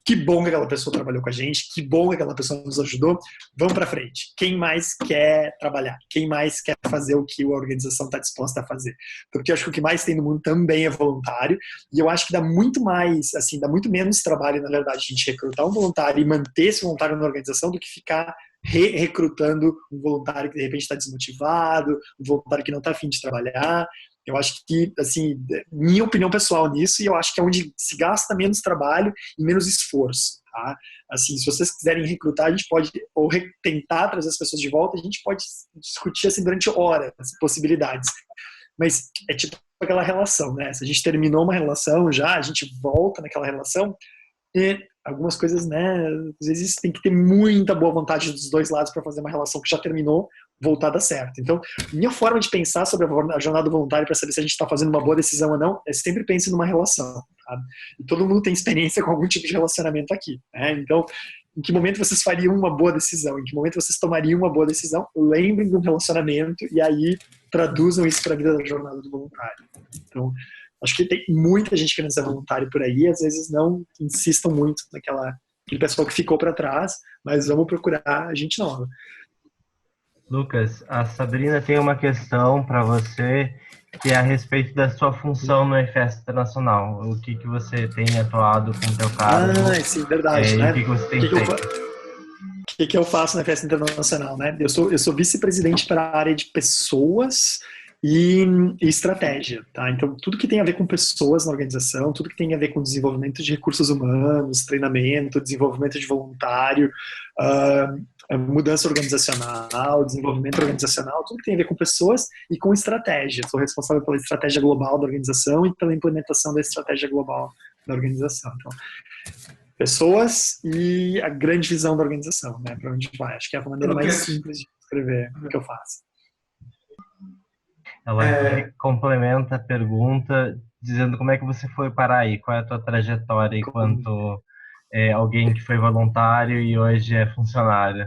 Que bom que aquela pessoa trabalhou com a gente, que bom que aquela pessoa nos ajudou. Vamos para frente. Quem mais quer trabalhar? Quem mais quer fazer o que a organização está disposta a fazer? Porque eu acho que o que mais tem no mundo também é voluntário. E eu acho que dá muito mais, assim, dá muito menos trabalho, na verdade, a gente recrutar um voluntário e manter esse voluntário na organização do que ficar recrutando um voluntário que de repente está desmotivado, um voluntário que não está afim de trabalhar. Eu acho que, assim, minha opinião pessoal nisso, e eu acho que é onde se gasta menos trabalho e menos esforço, tá? Assim, se vocês quiserem recrutar, a gente pode ou tentar trazer as pessoas de volta, a gente pode discutir, assim, durante horas as possibilidades. Mas é tipo aquela relação, né? Se a gente terminou uma relação já, a gente volta naquela relação e algumas coisas, né? Às vezes tem que ter muita boa vontade dos dois lados para fazer uma relação que já terminou voltar a dar certo. Então, minha forma de pensar sobre a jornada voluntária para saber se a gente está fazendo uma boa decisão ou não, é sempre pense numa relação. Tá? E todo mundo tem experiência com algum tipo de relacionamento aqui. Né? Então, em que momento vocês fariam uma boa decisão? Em que momento vocês tomariam uma boa decisão? Lembrem do relacionamento e aí traduzam isso para a vida da jornada do voluntário. Então, acho que tem muita gente querendo ser voluntário por aí, às vezes não insistam muito aquele pessoal que ficou para trás, mas vamos procurar gente nova. Lucas, a Sabrina tem uma questão para você que é a respeito da sua função no FS Internacional. O que você tem atuado com o teu cargo? Sim, verdade, né? O que você tem feito? O que eu faço na FS Internacional, né? Eu sou vice-presidente para a área de pessoas e estratégia, tá? Então, tudo que tem a ver com pessoas na organização, tudo que tem a ver com desenvolvimento de recursos humanos, treinamento, desenvolvimento de voluntário, mudança organizacional, desenvolvimento organizacional, tudo que tem a ver com pessoas e com estratégia. Sou responsável pela estratégia global da organização e pela implementação da estratégia global da organização. Então, pessoas e a grande visão da organização, né? Para onde vai. Acho que é a maneira mais simples de descrever o que eu faço. Ela complementa a pergunta dizendo como é que você foi parar aí, qual é a tua trajetória enquanto alguém que foi voluntário e hoje é funcionário.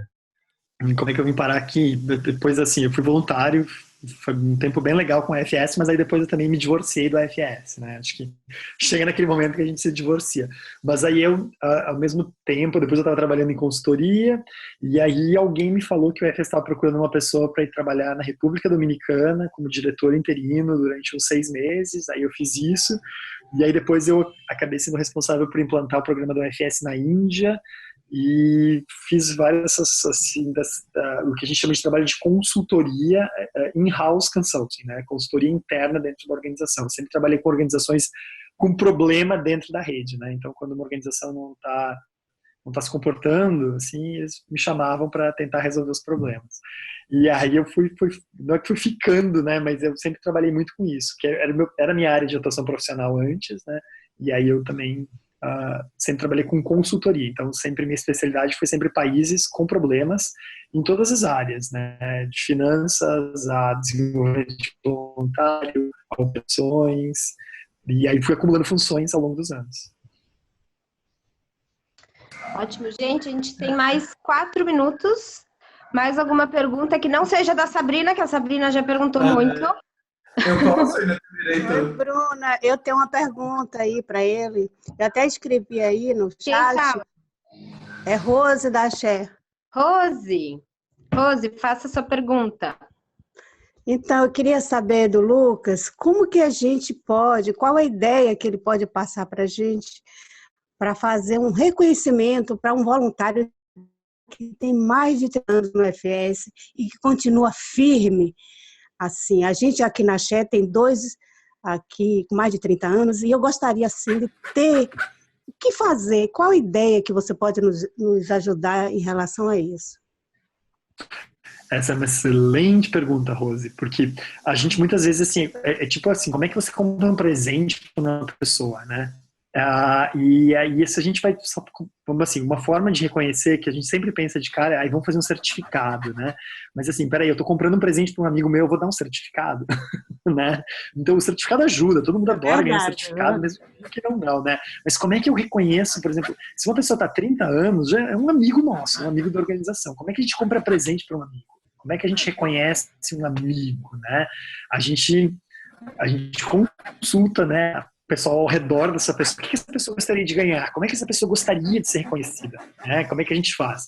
Como é que eu vim parar aqui? Depois, assim, eu fui voluntário, foi um tempo bem legal com a FS, mas aí depois eu também me divorciei do FS, né? Acho que chega naquele momento que a gente se divorcia. Mas aí eu, ao mesmo tempo, depois eu estava trabalhando em consultoria, e aí alguém me falou que o FS estava procurando uma pessoa para ir trabalhar na República Dominicana como diretor interino durante uns 6 meses, aí eu fiz isso, e aí depois eu acabei sendo responsável por implantar o programa do FS na Índia, e fiz várias, assim, o que a gente chama de trabalho de consultoria, in-house consulting, né? Consultoria interna dentro da organização. Sempre trabalhei com organizações com problema dentro da rede, né? Então, quando uma organização não tá se comportando, assim, eles me chamavam para tentar resolver os problemas. E aí eu não é que fui ficando, né? Mas eu sempre trabalhei muito com isso, que era a minha área de atuação profissional antes, né? E aí eu também sempre trabalhei com consultoria, então sempre minha especialidade foi sempre países com problemas em todas as áreas, né, de finanças, a desenvolvimento voluntário, a operações, e aí fui acumulando funções ao longo dos anos. Ótimo, gente, a gente tem mais 4 minutos, mais alguma pergunta que não seja da Sabrina, que a Sabrina já perguntou muito. Eu posso ainda ter direito? Oi, Bruna, eu tenho uma pergunta aí para ele. Eu até escrevi aí no chat. Quem fala? É Rose da Xé. Rose, faça sua pergunta. Então, eu queria saber do Lucas, como que a gente pode, qual a ideia que ele pode passar para a gente para fazer um reconhecimento para um voluntário que tem mais de 30 anos no FS e que continua firme. Assim, a gente aqui na Xé tem 2 aqui com mais de 30 anos e eu gostaria, assim, de ter o que fazer, qual a ideia que você pode nos ajudar em relação a isso? Essa é uma excelente pergunta, Rose, porque a gente muitas vezes, assim, tipo assim, como é que você compra um presente para uma pessoa, né? E aí, isso a gente vai, vamos assim, uma forma de reconhecer que a gente sempre pensa de cara, aí vamos fazer um certificado, né? Mas assim, peraí, eu tô comprando um presente para um amigo meu, eu vou dar um certificado, né? Então o certificado ajuda, todo mundo adora ganhar certificado, mesmo que não, né? Mas como é que eu reconheço, por exemplo, se uma pessoa tá 30 anos, já é um amigo nosso, um amigo da organização, como é que a gente compra presente para um amigo? Como é que a gente reconhece um amigo, né? A gente consulta, né, o pessoal ao redor dessa pessoa. O que essa pessoa gostaria de ganhar? Como é que essa pessoa gostaria de ser reconhecida? Né? Como é que a gente faz?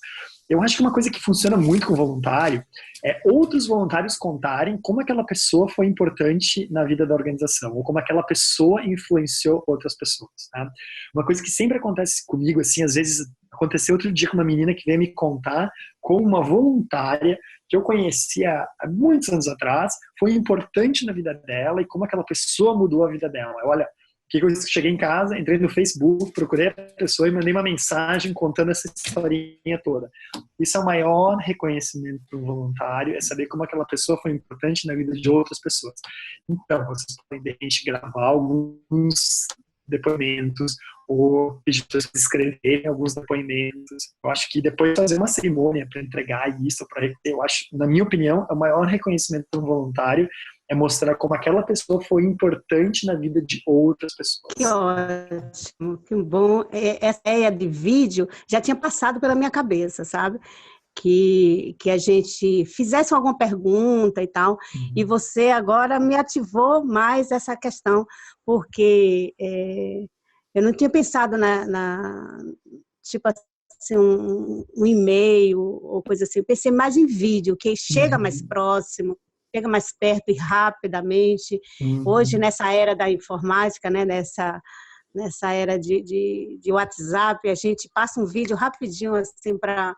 Eu acho que uma coisa que funciona muito com o voluntário é outros voluntários contarem como aquela pessoa foi importante na vida da organização, ou como aquela pessoa influenciou outras pessoas. Tá? Uma coisa que sempre acontece comigo, assim, às vezes aconteceu outro dia com uma menina que veio me contar como uma voluntária que eu conhecia há muitos anos atrás, foi importante na vida dela e como aquela pessoa mudou a vida dela. Olha, que eu cheguei em casa, entrei no Facebook, procurei a pessoa e mandei uma mensagem contando essa historinha toda. Isso é o maior reconhecimento para um voluntário, é saber como aquela pessoa foi importante na vida de outras pessoas. Então, vocês podem, de repente, gravar alguns depoimentos, ou pedir para as pessoas escreverem alguns depoimentos. Eu acho que depois fazer uma cerimônia para entregar isso, eu acho, na minha opinião, o maior reconhecimento de um voluntário é mostrar como aquela pessoa foi importante na vida de outras pessoas. Que ótimo, que bom. Essa ideia de vídeo já tinha passado pela minha cabeça, sabe? Que a gente fizesse alguma pergunta e tal, e você agora me ativou mais essa questão, porque eu não tinha pensado tipo assim, um e-mail ou coisa assim, eu pensei mais em vídeo, que chega mais próximo, chega mais perto e rapidamente. Hoje, nessa era da informática, né, nessa era de WhatsApp, a gente passa um vídeo rapidinho assim para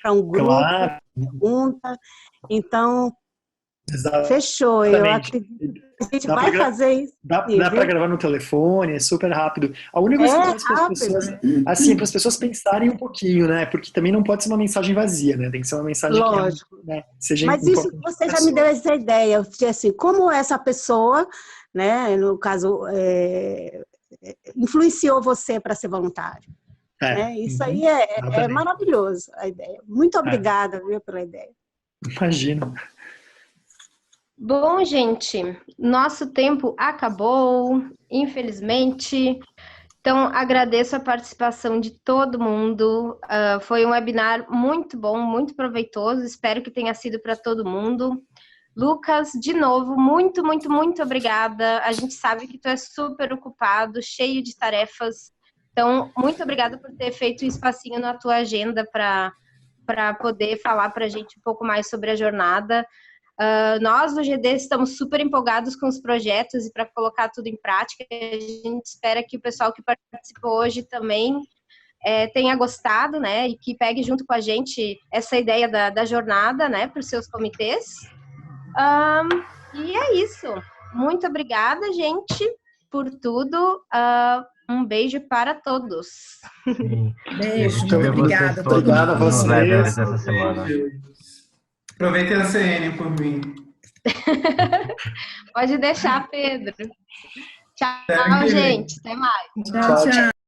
um grupo, Claro. Pergunta. Então, Exatamente. Fechou. Eu acredito que a gente vai fazer isso. Dá para gravar no telefone, é super rápido. A única coisa que eu peço para as pessoas, assim, para as pessoas pensarem um pouquinho, né? Porque também não pode ser uma mensagem vazia, né? Tem que ser uma mensagem Lógico. que, né, seja Mas isso você já me deu essa ideia, assim, como essa pessoa, né, no caso, influenciou você para ser voluntário. Isso aí é maravilhoso, a ideia. Muito obrigada, viu, pela ideia. Imagino. Bom, gente, nosso tempo acabou, infelizmente. Então, agradeço a participação de todo mundo. Foi um webinar muito bom, muito proveitoso. Espero que tenha sido para todo mundo. Lucas, de novo, muito, muito, muito obrigada. A gente sabe que tu é super ocupado, cheio de tarefas. Então, muito obrigada por ter feito um espacinho na tua agenda para poder falar para a gente um pouco mais sobre a jornada. Nós, do GD, estamos super empolgados com os projetos e para colocar tudo em prática. A gente espera que o pessoal que participou hoje também tenha gostado, né? E que pegue junto com a gente essa ideia da jornada, né? Para os seus comitês. E é isso. Muito obrigada, gente, por tudo. Um beijo para todos. Beijo, muito obrigada. Obrigada a vocês. Essa semana. Aproveitem a CN por mim. Pode deixar, Pedro. Tchau, gente. Até mais. Tchau, tchau.